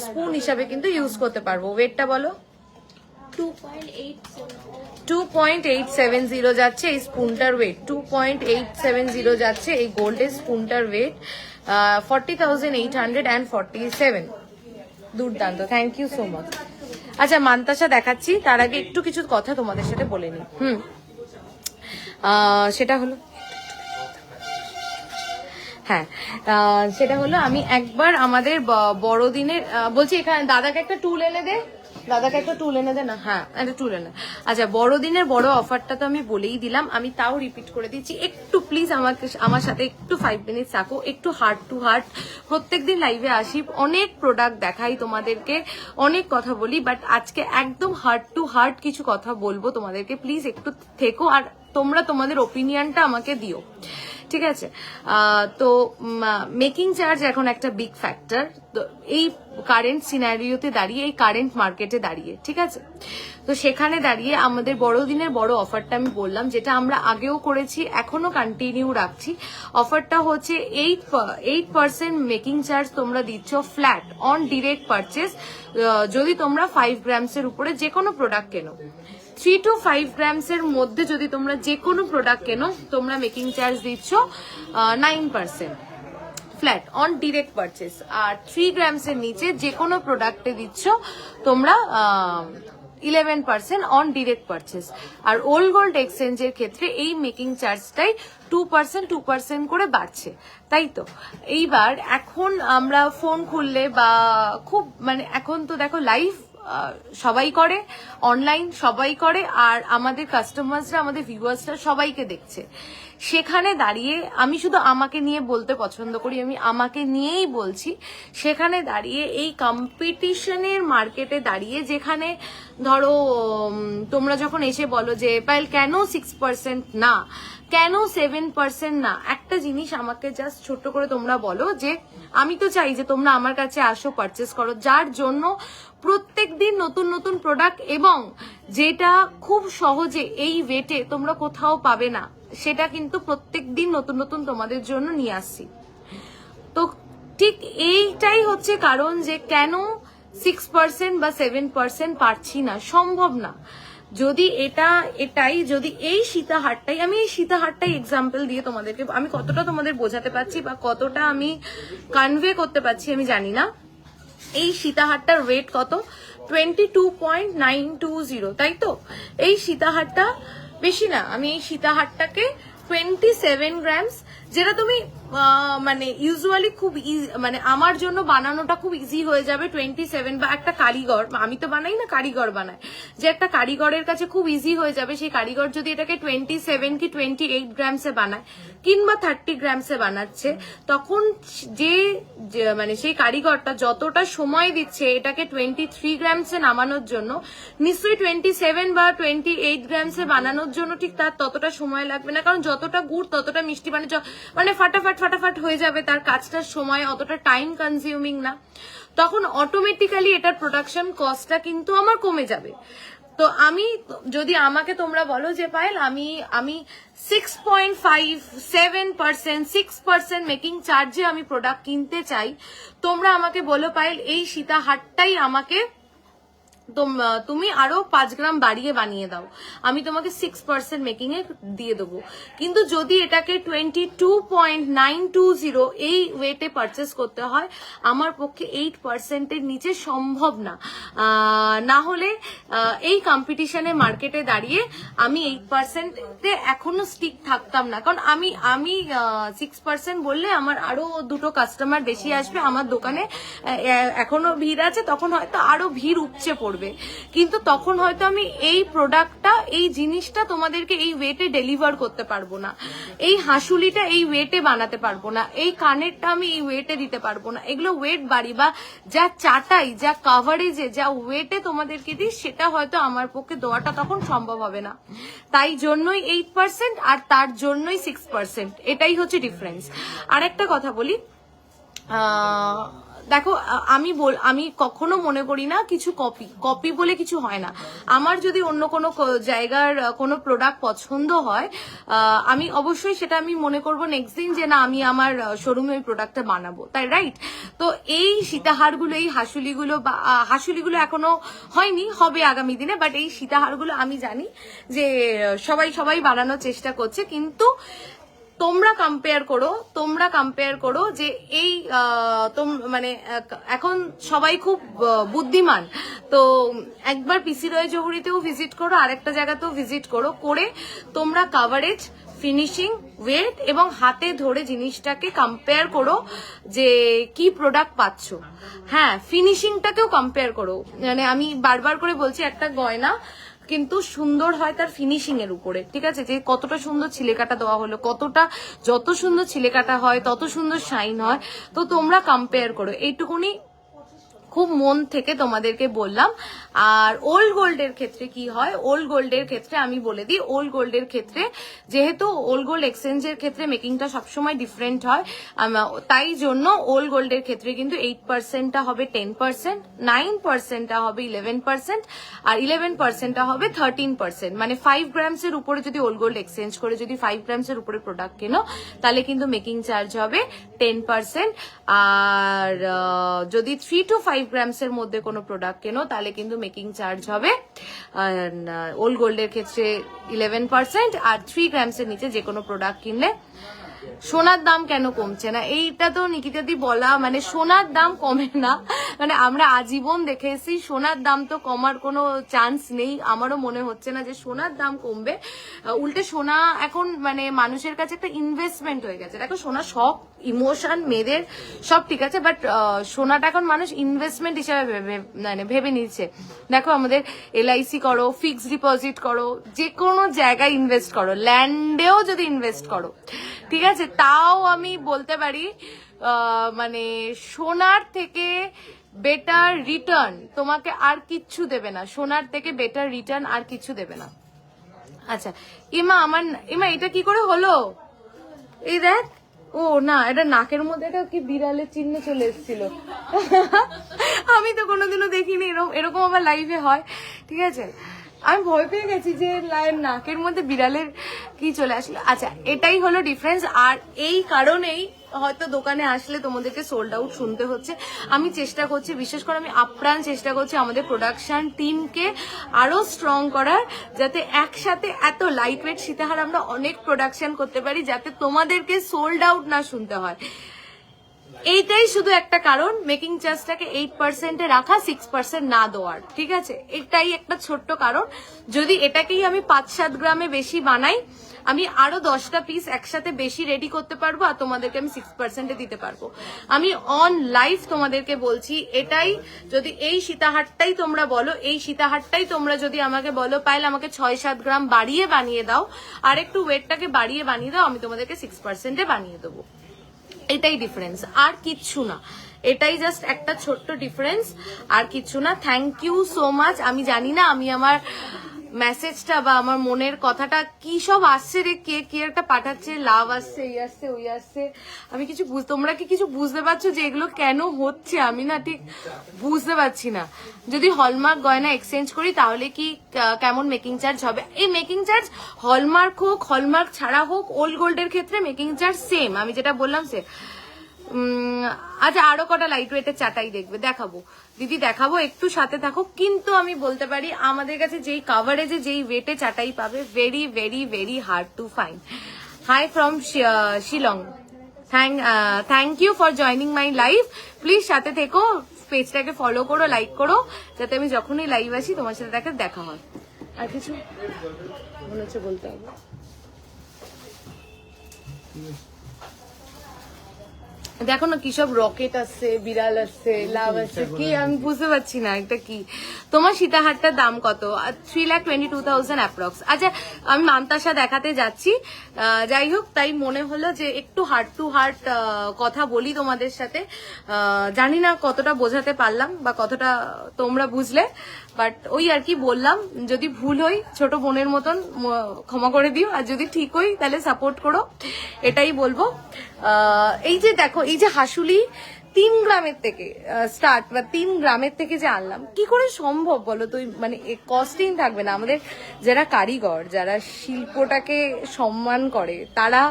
স্পুন হিসাবে কিন্তু ইউজ করতে পারবো। ওয়েটটা বলো। 2.870 যাচ্ছে এই স্পুনটার ওয়েট, 2.870 যাচ্ছে এই গোল্ডের স্পুনটার ওয়েট, 40,847। দুর্দান্ত, থ্যাংক ইউ সো মাচ। আচ্ছা মান্তাসা দেখাচ্ছি, তার আগে একটু কিছু কথা তোমাদের সাথে বলে নি। সেটা হলো, হ্যাঁ সেটা হলো আমি একবার আমাদের বড়দিনের বলছি, এখানে দাদাকে একটা টুল এনে দে, দাদাকে একটা টুল এনে দে না। হ্যাঁ একটা টুল এনে। আচ্ছা বড়দিনের বড় অফারটা তো আমি বলেই দিলাম, আমি তাও রিপিট করে দিচ্ছি। একটু প্লিজ আমার সাথে একটু 5 মিনিটস থাকো, একটু হার্ট টু হার্ট। প্রত্যেকদিন লাইভে আসি, অনেক প্রোডাক্ট দেখাই তোমাদেরকে, অনেক কথা বলি, বাট আজকে একদম হার্ট টু হার্ট কিছু কথা বলবো তোমাদেরকে। প্লিজ একটু থেকো, আর তোমরা তোমাদের ওপিনিয়নটা আমাকে দিও। ঠিক আছে। তো মেকিং চার্জ এখন একটা বিগ ফ্যাক্টর এই কারেন্ট সিনারিওতে দাঁড়িয়ে, এই কারেন্ট মার্কেটে দাঁড়িয়ে, ঠিক আছে। তো সেখানে দাঁড়িয়ে আমাদের বড়দিনের বড় অফারটা আমি বললাম, যেটা আমরা আগেও করেছি, এখনো কন্টিনিউ রাখছি। অফারটা হচ্ছে 8% মেকিং চার্জ তোমরা দিচ্ছ ফ্ল্যাট অন ডিরেক্ট পারচেস, যদি তোমরা 5 গ্রামসের উপরে যে কোনো প্রোডাক্ট কেনো। 3 to 5 গ্রামসের মধ্যে যদি তোমরা যে কোনো প্রোডাক্ট কেনো, তোমরা মেকিং চার্জ দিচ্ছ 9% ফ্ল্যাট অন ডিরেক্ট পারচেস। আর 3 গ্রামসের নিচে যে কোনো প্রোডাক্টে দিচ্ছ তোমরা 11% অন ডিরেক্ট পারচেস। আর ওল্ড গোল্ড এক্সচেঞ্জের ক্ষেত্রে এই মেকিং চার্জটাই 2% করে বাড়ছে, তাই তো। এইবার এখন আমরা ফোন খুললে বা খুব মানে এখন তো দেখো লাইভ সবাই করে, অনলাইন সবাই করে, আর আমাদের কাস্টমার্সরা, আমাদের ভিউয়ার্সরা সবাইকে দেখছে। সেখানে দাঁড়িয়ে আমি শুধু আমাকে নিয়ে বলতে পছন্দ করি, আমি আমাকে নিয়েই বলছি। সেখানে দাঁড়িয়ে এই কম্পিটিশনের মার্কেটে দাঁড়িয়ে, যেখানে ধরো তোমরা যখন এসে বলো যে পায়েল কেন 6% না, কেন 7% না, একটা জিনিস আমাকে জাস্ট ছোট্ট করে তোমরা বলো যে আমি তো চাই যে তোমরা আমার কাছে আসো, পারচেস করো, যার জন্য প্রত্যেকদিন নতুন নতুন প্রোডাক্ট, এবং যেটা খুব সহজে এই ওয়েটে তোমরা কোথাও পাবে না, সেটা কিন্তু প্রত্যেকদিন নতুন নতুন তোমাদের জন্য নিয়ে আসছি। তো ঠিক এইটাই হচ্ছে কারণ যে কেন 6% বা 7% পারছি না, সম্ভব না। যদি যদি এই সীতাহারটাই, আমি এই সীতাহারটাই এক্সাম্পল দিয়ে তোমাদেরকে, আমি কতটা তোমাদের বোঝাতে পারছি বা কতটা আমি কনভে করতে পারছি আমি জানি না। এই সীতাহারটার ওয়েট কত? 22.920, তাই তো। এই সীতাহারটা বেশি না, আমি এই সীতাহারটাকে 27 গ্রামস, যেটা তুমি মানে ইউজুয়ালি খুব মানে আমার জন্য বানানোটা খুব ইজি হয়ে যাবে 27, বা একটা কারিগর, আমি তো বানাই না, কারিগর বানায়, যে একটা কারিগরের কাছে খুব ইজি হয়ে যাবে, সেই কারিগর যদি এটাকে 27 কি 28 গ্রামসে বানায় কিংবা 30 গ্রামসে বানাচ্ছে, তখন যে মানে সেই কারিগরটা যতটা সময় দিচ্ছে এটাকে 23 গ্রামসে নামানোর জন্য, নিশ্চয়ই 27 বা 28 গ্রামসে বানানোর জন্য ঠিক তার ততটা সময় লাগবে না, কারণ যতটা গুড় ততটা মিষ্টি মানে ফাটাফাট হয়ে যাবে, তার কাজটার সময় অতটা টাইম কনজিউমিং না। তখন অটোমেটিক্যালি এটার প্রোডাকশন কস্টটা কিন্তু আমার কমে যাবে। তো আমি যদি আমাকে তোমরা বলো যে পায়েল আমি 6.57% মেকিং চার্জে আমি প্রোডাক্ট কিনতে চাই, তোমরা আমাকে বলো পায়েল এই সীতাহারটাই আমাকে তুমি আরো 5 গ্রাম বাড়িয়ে বানিয়ে দাও, আমি তোমাকে 6% মেকিং এ দিয়ে দেবো। কিন্তু যদি এটাকে 22.920 এই ওয়েটে পারচেস করতে হয়, আমার পক্ষে 8% এর নিচে সম্ভব না। না হলে এই কম্পিটিশনের মার্কেটে দাঁড়িয়ে আমি 8% এখনো স্টিক থাকতাম না, কারণ আমি 6% বললে আমার আরো দুটো কাস্টমার বেশি আসবে, আমার দোকানে এখনো ভিড় আছে, তখন হয়তো আরো ভিড় উপচে পড়বে। কিন্তু তখন হয়তো আমি এই প্রোডাক্টটা, এই জিনিসটা তোমাদেরকে এই ওয়েটে ডেলিভার করতে পারবো না, এই হাসুলিটা এই ওয়েটে বানাতে পারবো না, এই কানেরটা আমি এই ওয়েটে দিতে পারবো না। এগুলো ওয়েট বাড়ি বা যা চাটাই, যা কাভারেজে, যা ওয়েটে তোমাদেরকে দিই, সেটা হয়তো আমার পক্ষে দেওয়াটা তখন সম্ভব হবে না। তাই জন্যই 8% আর তার জন্যই 6%, এটাই হচ্ছে ডিফারেন্স। আর একটা কথা বলি, দেখো আমি কখনো মনে করি না কিছু কপি বলে কিছু হয় না। আমার যদি অন্য কোনো জায়গার কোনো প্রোডাক্ট পছন্দ হয়, আমি অবশ্যই সেটা আমি মনে করব নেক্সট দিন যে না, আমি আমার শোরুমে ওই প্রোডাক্টটা বানাবো, তাই রাইট। তো এই সীতাহারগুলো, এই হাসুলিগুলো এখনো হয়নি, হবে আগামী দিনে, বাট এই সীতাহারগুলো আমি জানি যে সবাই বানানোর চেষ্টা করছে। কিন্তু তোমরা কম্পেয়ার করো যে এই মানে এখন সবাই খুব বুদ্ধিমান, তো একবার পিসি রয় জহুরিতেও ভিজিট করো, আরেকটা জায়গাতেও ভিজিট করো, করে তোমরা কাভারেজ, ফিনিশিং, ওয়েট এবং হাতে ধরে জিনিসটাকে কম্পেয়ার করো যে কি প্রোডাক্ট পাচ্ছ। হ্যাঁ, ফিনিশিংটাকেও কম্পেয়ার করো। মানে আমি বারবার করে বলছি, একটা গয়না কিন্তু সুন্দর হয় তার ফিনিশিং এর উপরে, ঠিক আছে, যে কতটা সুন্দর ছিলেকাটা দেওয়া হলো, যত সুন্দর ছিলেকাটা হয় তত সুন্দর শাইন হয়। তো তোমরা কম্পেয়ার করো, এইটুকুনি খুব মন থেকে তোমাদেরকে বললাম। আর ওল্ড গোল্ডের ক্ষেত্রে কি হয়, ওল্ড গোল্ডের ক্ষেত্রে আমি বলে দিই, ওল্ড গোল্ডের ক্ষেত্রে যেহেতু ওল্ড গোল্ড এক্সচেঞ্জের ক্ষেত্রে মেকিংটা সবসময় ডিফারেন্ট হয়, তাই জন্য ওল্ড গোল্ডের ক্ষেত্রে কিন্তু 8%টা হবে 10%, 9%টা হবে 11%, আর 11%টা হবে 13%। মানে 5 গ্রামসের উপরে যদি ওল্ড গোল্ড এক্সচেঞ্জ করে যদি 5 গ্রামসের উপরে প্রোডাক্ট কেনো তাহলে কিন্তু মেকিং চার্জ হবে 10%। আর যদি 3 to 5 গ্রামসের মধ্যে কোনো প্রোডাক্ট কেনো তাহলে কিন্তু মেকিং চার্জ হবে ওল্ড গোল্ডের ক্ষেত্রে 11%, আর 3 গ্রামসের নিচে যে কোনো প্রোডাক্ট কিনলে। সোনার দাম কেন কমছে না, এইটা তো নিকিতাদি বলা, মানে সোনার দাম কমে না, মানে আমরা আজীবন দেখে এসেছি সোনার দাম তো কমার কোনো চান্স নেই। আমারও মনে হচ্ছে না যে সোনার দাম কমবে, উল্টে সোনা এখন মানে মানুষের কাছে একটা ইনভেস্টমেন্ট হয়ে গেছে। দেখো সোনা শখ, ইমোশন, মেয়েদের সব ঠিক আছে, বাট সোনাটা এখন মানুষ ইনভেস্টমেন্ট হিসেবে মানে ভেবে নিচ্ছে। দেখো আমাদের LIC করো, ফিক্সড ডিপোজিট করো, যে কোনো জায়গায় ইনভেস্ট করো, ল্যান্ডেও যদি ইনভেস্ট করো, ঠিক আছে, তাও আমি বলতে পারি মানে সোনার থেকে বেটার রিটার্ন তোমাকে আর কিচ্ছু দেবে না, সোনার থেকে বেটার রিটার্ন আর কিছু দেবে না। আচ্ছা ইমা এটা কি করে হলো, এই দেখ, ও না এটা নাকের মধ্যে এটা কি বিড়ালের চিহ্ন চলে এসেছিল, আমি তো কোনোদিনও দেখিনি এরকম আবার লাইভে হয়, ঠিক আছে। আমি ভয় পেয়ে গেছি যে নাকের মধ্যে বিড়ালের কি চলে আসলো। আচ্ছা এটাই হলো ডিফারেন্স, আর এই কারণেই হয়তো দোকানে আসলে তোমাদেরকে সোল্ড আউট শুনতে হচ্ছে। আমি চেষ্টা করছি, বিশেষ করে আমি আপ্রাণ চেষ্টা করছি আমাদের প্রোডাকশন টিমকে আরো স্ট্রং করার, যাতে একসাথে এত লাইট ওয়েট সীতাহার আমরা অনেক প্রোডাকশন করতে পারি, যাতে তোমাদেরকে সোল্ড আউট না শুনতে হয়। এইটাই শুধু একটা কারণ মেকিং চার্জটাকে 8%-এ রাখা, 6% না দেওয়ার, ঠিক আছে, এটাই একটা ছোট্ট কারণ। যদি এটাকেই আমি 5-7 গ্রামে বেশি বানাই, আমি আরো 10টা পিস একসাথে বেশি রেডি করতে পারবো, আর তোমাদেরকে আমি 6%-এ দিতে পারবো। আমি অন লাইভ তোমাদেরকে বলছি, এটাই যদি এই সীতাহারটাই তোমরা বলো, এই সীতাহারটাই তোমরা যদি আমাকে বলো পাইলে আমাকে 6-7 গ্রাম বাড়িয়ে বানিয়ে দাও, আর একটু ওয়েটটাকে বাড়িয়ে বানিয়ে দাও, আমি তোমাদেরকে 6%-এ বানিয়ে দেবো। এটাই ডিফারেন্স, আর কিচ্ছু না, এটাই জাস্ট একটা ছোট্ট ডিফারেন্স, আর কিচ্ছু না। Thank you so much. আমি জানি না আমি আমার মেসেজটা বা আমার মনের কথাটা কি সব আসছে রে, কে কি একটা পাঠাচ্ছে, লাভ আসছে, এই আসছে, ওই আসছে, আমি কিছু তোমরা কি কিছু বুঝতে পারছো যে এগুলো কেন হচ্ছে? আমি না ঠিক বুঝতে পারছি না। যদি হলমার্ক গয়না এক্সচেঞ্জ করি তাহলে কি কেমন মেকিং চার্জ হবে? এই মেকিং চার্জ হলমার্ক হোক, হলমার্ক ছাড়া হোক, ওল্ড গোল্ডের ক্ষেত্রে মেকিং চার্জ সেম, আমি যেটা বললাম সে। আচ্ছা আরো কটা লাইট ওয়েটের চাটাই দেখবে, দেখাবো দিদি, দেখাবো, একটু সাথে থাকো। কিন্তু আমি বলতে পারি আমাদের কাছে যেই কাভারেজে যেই ওয়েটে চাটাই পাবে, very very very hard to find. Hi from Shillong, thank you for joining my live. Please সাথে থেকো, পেজটাকে ফলো করো, লাইক করো, যাতে আমি যখনই লাইভ আসি তোমার সাথে দেখা হয়। আর কিছু মনে হচ্ছে বলতে হবে? দেখো না কি সব রকেট আসছে, বিড়াল আসছে, লাভ আসছে, কি আমি বুঝতে পারছি না এটা কি। তোমার সীতাহারটার দাম কত? 3,22,000 অ্যাপ্রক্স। আচ্ছা আমি মান্তাসা দেখাতে যাচ্ছি, যাই হোক, তাই মনে হলো যে একটু হার্ট টু হার্ট কথা বলি তোমাদের সাথে। জানি না কতটা বোঝাতে পারলাম বা কতটা তোমরা বুঝলে, বাট ওই আর কি বললাম। যদি ভুল হই ছোট বোনের মতন ক্ষমা করে দিও, আর যদি ঠিক হই তাহলে সাপোর্ট করো, এটাই বলবো। এই যে দেখো, এই যে হাসুলি 3 গ্রামের থেকে স্টার্ট, বা 3 গ্রামের থেকে যে আনলাম, কি করে সম্ভব বলো তো? মানে কস্টিং থাকবে না? আমাদের যারা কারিগর, যারা শিল্পটাকে সম্মান করে, তারা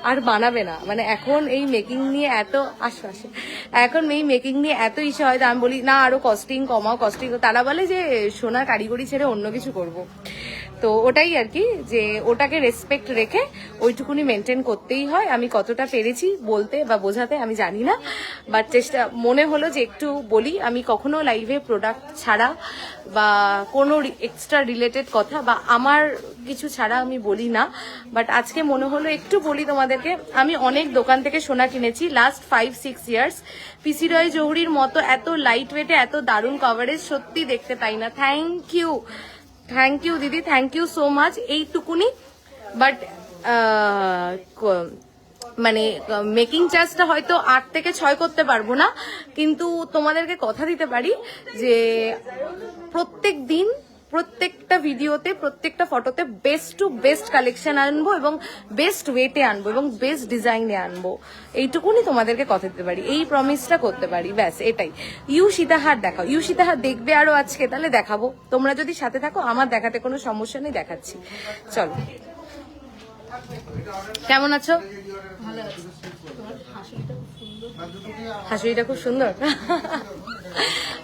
আর বানাবে না। মানে এখন এই মেকিং নিয়ে এত আশ্বাস, এখন এই মেকিং নিয়ে এত ইস্যু হয়, আমি বলি না আরো কস্টিং কমাও, কস্টিং। তারা বলে যে সোনার কারিগরি ছেড়ে অন্য কিছু করব। তো ওটাই আর কি, যে ওটাকে রেসপেক্ট রেখে ওইটুকুনি মেনটেন করতেই হয়। আমি কতটা পেরেছি বলতে বা বোঝাতে আমি জানি না, বাট চেষ্টা মনে হলো যে একটু বলি। আমি কখনো লাইভে প্রোডাক্ট ছাড়া বা কোনো এক্সট্রা রিলেটেড কথা বা আমার কিছু ছাড়া আমি বলি না, বাট আজকে মনে হলো একটু বলি তোমাদেরকে। আমি অনেক দোকান থেকে সোনা কিনেছি লাস্ট 5-6 ইয়ার্স। পিসি রয় জহুরির মতো এত লাইট ওয়েটে এত দারুণ কভারেজ সত্যি দেখতে পাই না। থ্যাংক ইউ দিদি, থ্যাংক ইউ সো মাচ। এইটুকুনি, বাট মানে মেকিং চার্জটা হয়তো 8 থেকে 6 করতে পারবো না, কিন্তু তোমাদেরকে কথা দিতে পারি যে প্রত্যেক দিন প্রত্যেকটা ভিডিওতে প্রত্যেকটা ফটোতে বেস্ট টু বেস্ট কালেকশন আনবো এবং বেস্ট ওয়েটে আনবো এবং বেস্ট ডিজাইনে আনবো। এইটুকুনি তোমাদেরকে কথা দিতে পারি, এই প্রমিসটা করতে পারি, ব্যাস এটাই। ইউ সীতাহার দেখাও, ইউ সীতাহার দেখবে আরো আজকে, তাহলে দেখাবো। তোমরা যদি সাথে থাকো আমার দেখাতে কোনো সমস্যা নেই, দেখাচ্ছি। চলো, কেমন আছো? ভালো আছি। হাসিটা খুব সুন্দর।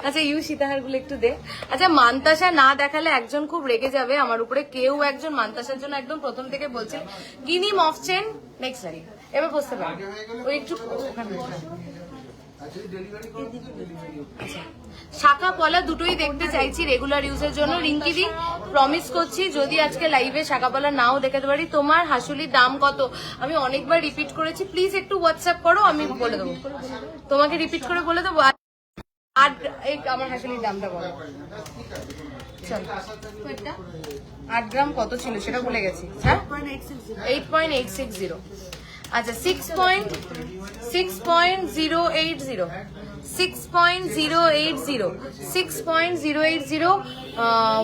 আচ্ছা ইউ সীতাহার গুলো একটু দে। আচ্ছা মান্তাসা না দেখালে একজন খুব রেগে যাবে আমার উপরে, কেউ একজন মান্তাসার জন্য একদম প্রথম থেকে বলছে গিনি মফ চেন নেক্সট লাইন, এবার বসতে পারি ওই একটু ওখানে। আচ্ছা শাখা পলা দুটোই দেখতে চাইছি রেগুলার ইউজের জন্য। রিঙ্কি দি প্রমিস করছি যদি আজকে লাইভে শাখা পলা নাও দেখাতে পারি। তোমার হাসুলির দাম কত? আমি অনেকবার রিপিট করেছি, প্লিজ একটু হোয়াটসঅ্যাপ করো, আমি বলে দেবো তোমাকে, রিপিট করে বলে দেবো। আর আমার হাসুলির দামটা বলো। চলো 8 গ্রাম কত ছিল সেটা ভুলে গেছি। হ্যাঁ 8.860। আচ্ছা 6.080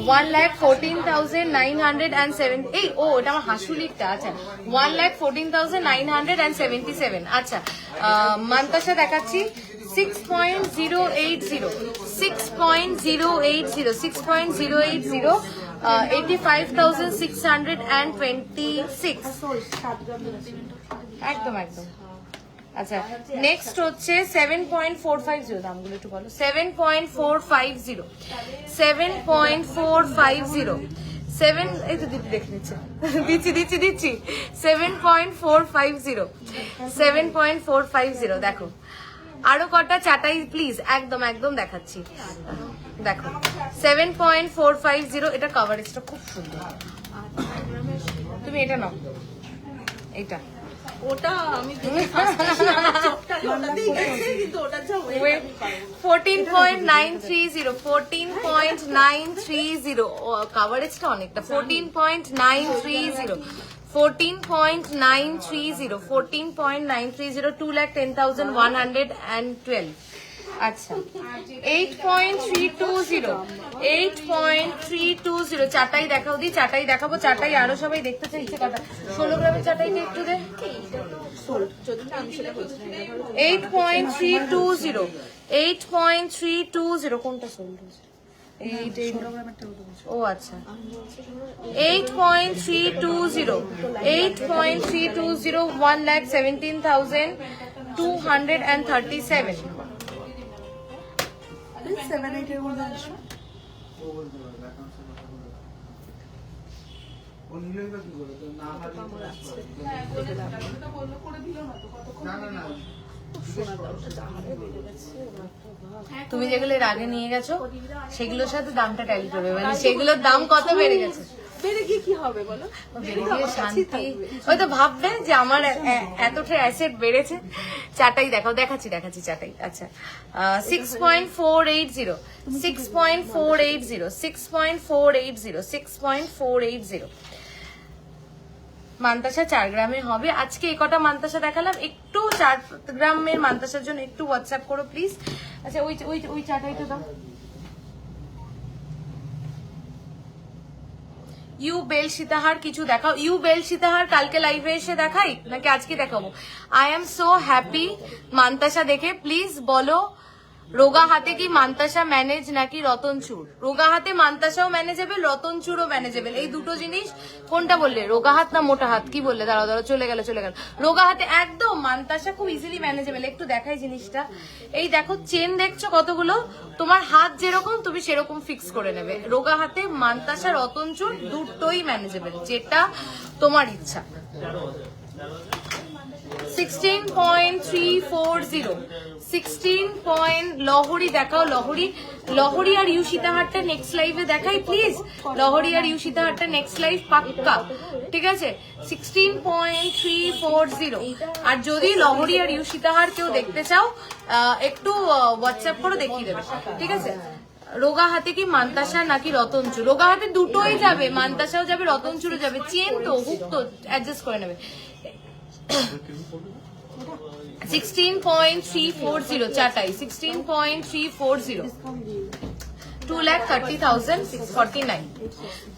1,14,907। এই ও এটা আমার হাসুলিরটা। আচ্ছা 1,14,977। আচ্ছা মান্তাসা দেখাচ্ছি 6.080 85,626। একদম একদম। আচ্ছা নেক্সট হচ্ছে 7.450। দামগুলো একটু বলো। 7.450 7 এই তো দিদি দেখে নিচ্ছে, দিচ্ছি 7.450 দেখো। আরো কটা চাটাই প্লিজ, একদম একদম দেখাচ্ছি। দেখো 7.450, এটা কভারেজটা খুব সুন্দর। তুমি এটা নাও, এটা ওটা আমি 14.930 কভারেজটা অনেকটা। 14.930 2,10,112। আচ্ছা 8.320 চাটাই দেখাও দি, চাটাই দেখাবো। চাটাই আরো সবাই দেখতে চাইছে কথা। 16 গ্রামের চাটাইটা একটু দে। 8.320 কোনটা সোল্ড? ও আচ্ছা 8.320 1,17,237। তুমি যেগুলো এর আগে নিয়ে গেছো সেগুলোর সাথে দামটা ট্যালি করবে, মানে সেগুলোর দাম কত বেড়ে গেছে। বেড়ে গিয়ে কি হবে বলো? বেড়ে গিয়ে শান্তি, হয়তো ভাববে যে আমার এতটা অ্যাসেট বেড়েছে। চাটাই দেখাও, দেখাচ্ছি চাটাই। আচ্ছা 6.480 মান্তাসা 4 গ্রামে হবে। আজকে এই কটা মান্তাসা দেখালাম, একটু 4 গ্রামের মান্তাসার জন্য একটু হোয়াটসঅ্যাপ করো প্লিজ। আচ্ছা ওই চাটাইটা দাও। ইউ বেল সীতাহার কিছু দেখাও। ইউ বেল সীতাহার কালকে লাইভে এসে দেখাই নাকি আজকে দেখাবো? I am so happy mantasha দেখে। প্লিজ বলো রোগা হাতে কি মান্তাসা ম্যানেজ নাকি রতনচুর? রোগা হাতে মান্তাসাও ম্যানেজেবল, রতনচুরও ম্যানেজেবল। এই দুটো জিনিস কোনটা বললে, রোগা হাত না মোটা হাত? কি বললে? দাঁড়াও চলে গেল। রোগা হাতে একদম, মান্তাসা খুব ইজিলি ম্যানেজেবল। একটু দেখাই জিনিসটা। এই দেখো চেন দেখছো কতগুলো, তোমার হাত যেরকম তুমি সেরকম ফিক্স করে নেবে। রোগা হাতে মান্তাসা রতনচুর দুটোই ম্যানেজেবল, যেটা তোমার ইচ্ছা। 16.340 লহরি দেখাও। লহরি আর ইউ সীতাহারটা নেক্সট লাইভে দেখাই প্লিজ। লহরি আর ইউ সীতাহারটা নেক্সট লাইভ পাক্কা, ঠিক আছে? 16.340। আর যদি লহরি আর ইউ সীতাহার কেউ দেখতে চাও একটু হোয়াটসঅ্যাপ করে দেখিয়ে দেবে, ঠিক আছে? রোগা হাতে কি মান্তাসা নাকি রতনচুর? রোগা হাতে দুটোই যাবে, মান্তাসাও যাবে রতনচুরও যাবে। চেন তো হুক তো অ্যাডজাস্ট করে নেবে। 16.340 চাটাই 16.340 2,30,649.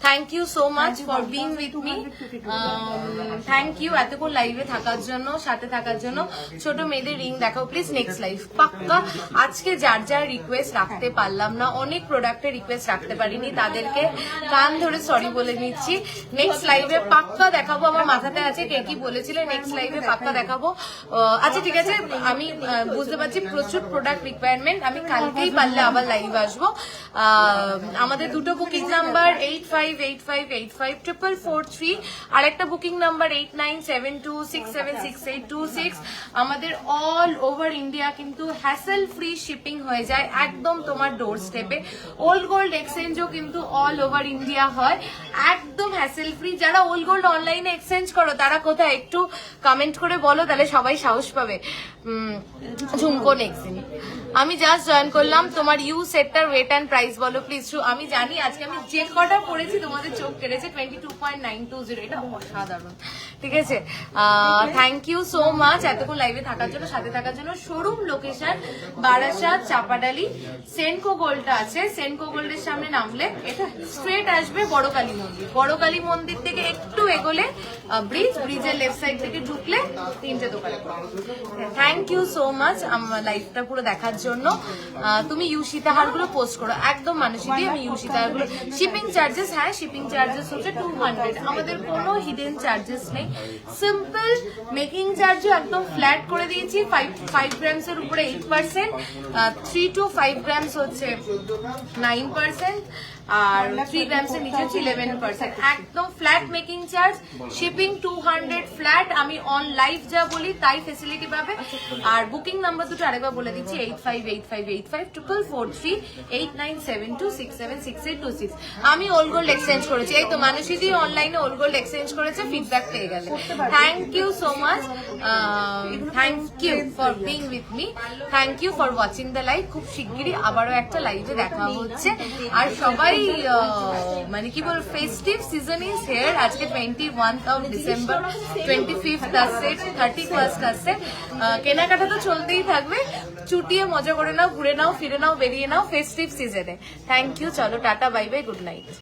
Thank you so much for being with me. Thank you এতক্ষণ লাইভে থাকার জন্য, সাথে থাকার জন্য। ছোট মেয়েদের রিং দেখাও প্লিজ নেক্সট লাইভ। পাক্কা আজকে যার যার রিকোয়েস্ট রাখতে পারলাম না, অনেক প্রোডাক্টের রিকোয়েস্ট রাখতে পারিনি, তাদেরকে কান ধরে সরি বলে নিচ্ছি। নেক্সট লাইভে পাক্কা দেখাবো, আমার মাথাতে আছে কে কি বলেছিলে, নেক্সট লাইভে পাক্কা দেখাবো। আচ্ছা ঠিক আছে, আমি বুঝতে পারছি প্রচুর প্রোডাক্ট রিকোয়ারমেন্ট, আমি কালকেই পারলে আবার লাইভ আসবো। আমাদের দুটো বুকিং নাম্বার 8585854443, আর একটা বুকিং নাম্বার 8972676826। আমাদের অল ওভার ইন্ডিয়া কিন্তু হ্যাসেল ফ্রি শিপিং হয়ে যায় একদম তোমার ডোর স্টেপে। ওল্ড গোল্ড এক্সচেঞ্জও কিন্তু অল ওভার ইন্ডিয়া হয়, একদম হ্যাসেল ফ্রি। যারা ওল্ড গোল্ড অনলাইনে এক্সচেঞ্জ করো তারা কোথায় একটু কমেন্ট করে বলো, তাহলে সবাই সাহস পাবে। ঝুমকো নেক্সট দিন আমি জাস্ট জয়েন করলাম, তোমার ইউ সেটটার ওয়েট অ্যান্ড প্রাইস বলো প্লিজ। আমি জানি আজকে আমি যে কটা পড়েছি তোমাদের চোখ কেড়েছে, 22.920, এটা অসাধারণ। ঠিক আছে, থ্যাংক ইউ সো মাচ এতক্ষণ লাইভে থাকার জন্য, সাথে থাকার জন্য। Showroom location Barasat, Chapadali. সেনকো গোল্ডটা আছে, সেনকো গোল্ডের সামনে নামলে এটা স্ট্রেট আসবে বড় কালী মন্দির। বড় কালী মন্দির থেকে একটু এগোলে ব্রিজের লেফট সাইড থেকে ঢুকলে তিনটে দোকানে। থ্যাংক ইউ সো মাচ আমার লাইভটা পুরো দেখার জন্য। তুমি ইউ সীতাহারগুলো পোস্ট করো একদম মানুষই দিয়ে, আমি ইউ সীতাহারগুলো। শিপিং চার্জেস, হ্যাঁ শিপিং চার্জেস হচ্ছে 200, আমাদের কোনো হিডেন চার্জেস নেই। সিম্পল মেকিং চার্জও একদম ফ্ল্যাট করে দিয়েছি। 5 গ্রামস এর উপরে 8%, 3 to 5 গ্রামস হচ্ছে 9%, আর 3 গ্রামস এর নিচে হচ্ছে 11%। একদম flat making charge, shipping 200 flat. আমি অন লাইভ যা বলি তাই ফেসিলিটি পাবে। আর বুকিং নাম্বার দুটো আরেকবার বলে দিচ্ছি, 8585854443, 8972676826। আমি ওল্ড গোল্ড এক্সচেঞ্জ করেছি, এই তো মানুষই অনলাইনে ওল্ড গোল্ড এক্সচেঞ্জ করেছে, ফিডব্যাক পেয়ে গেলে। Thank you so much, thank you for being with me, thank you for watching the live. খুব শিগগিরই আবারও একটা লাইভে দেখা হচ্ছে। আর সবাই মানে কি বল, ফেস্টিভ সিজন ইজ হেয়ার। আজকে 21 ডিসেম্বর, 25 আসছে, 31 আসছে। কেনাকাটা তো চলতেই থাকবে, চুটিয়ে মজা করে নাও, ঘুরে নাও, ফিরে নাও, বেরিয়ে নাও ফেস্টিভ সিজনে। থ্যাংক ইউ, চলো tata, bye bye, good night.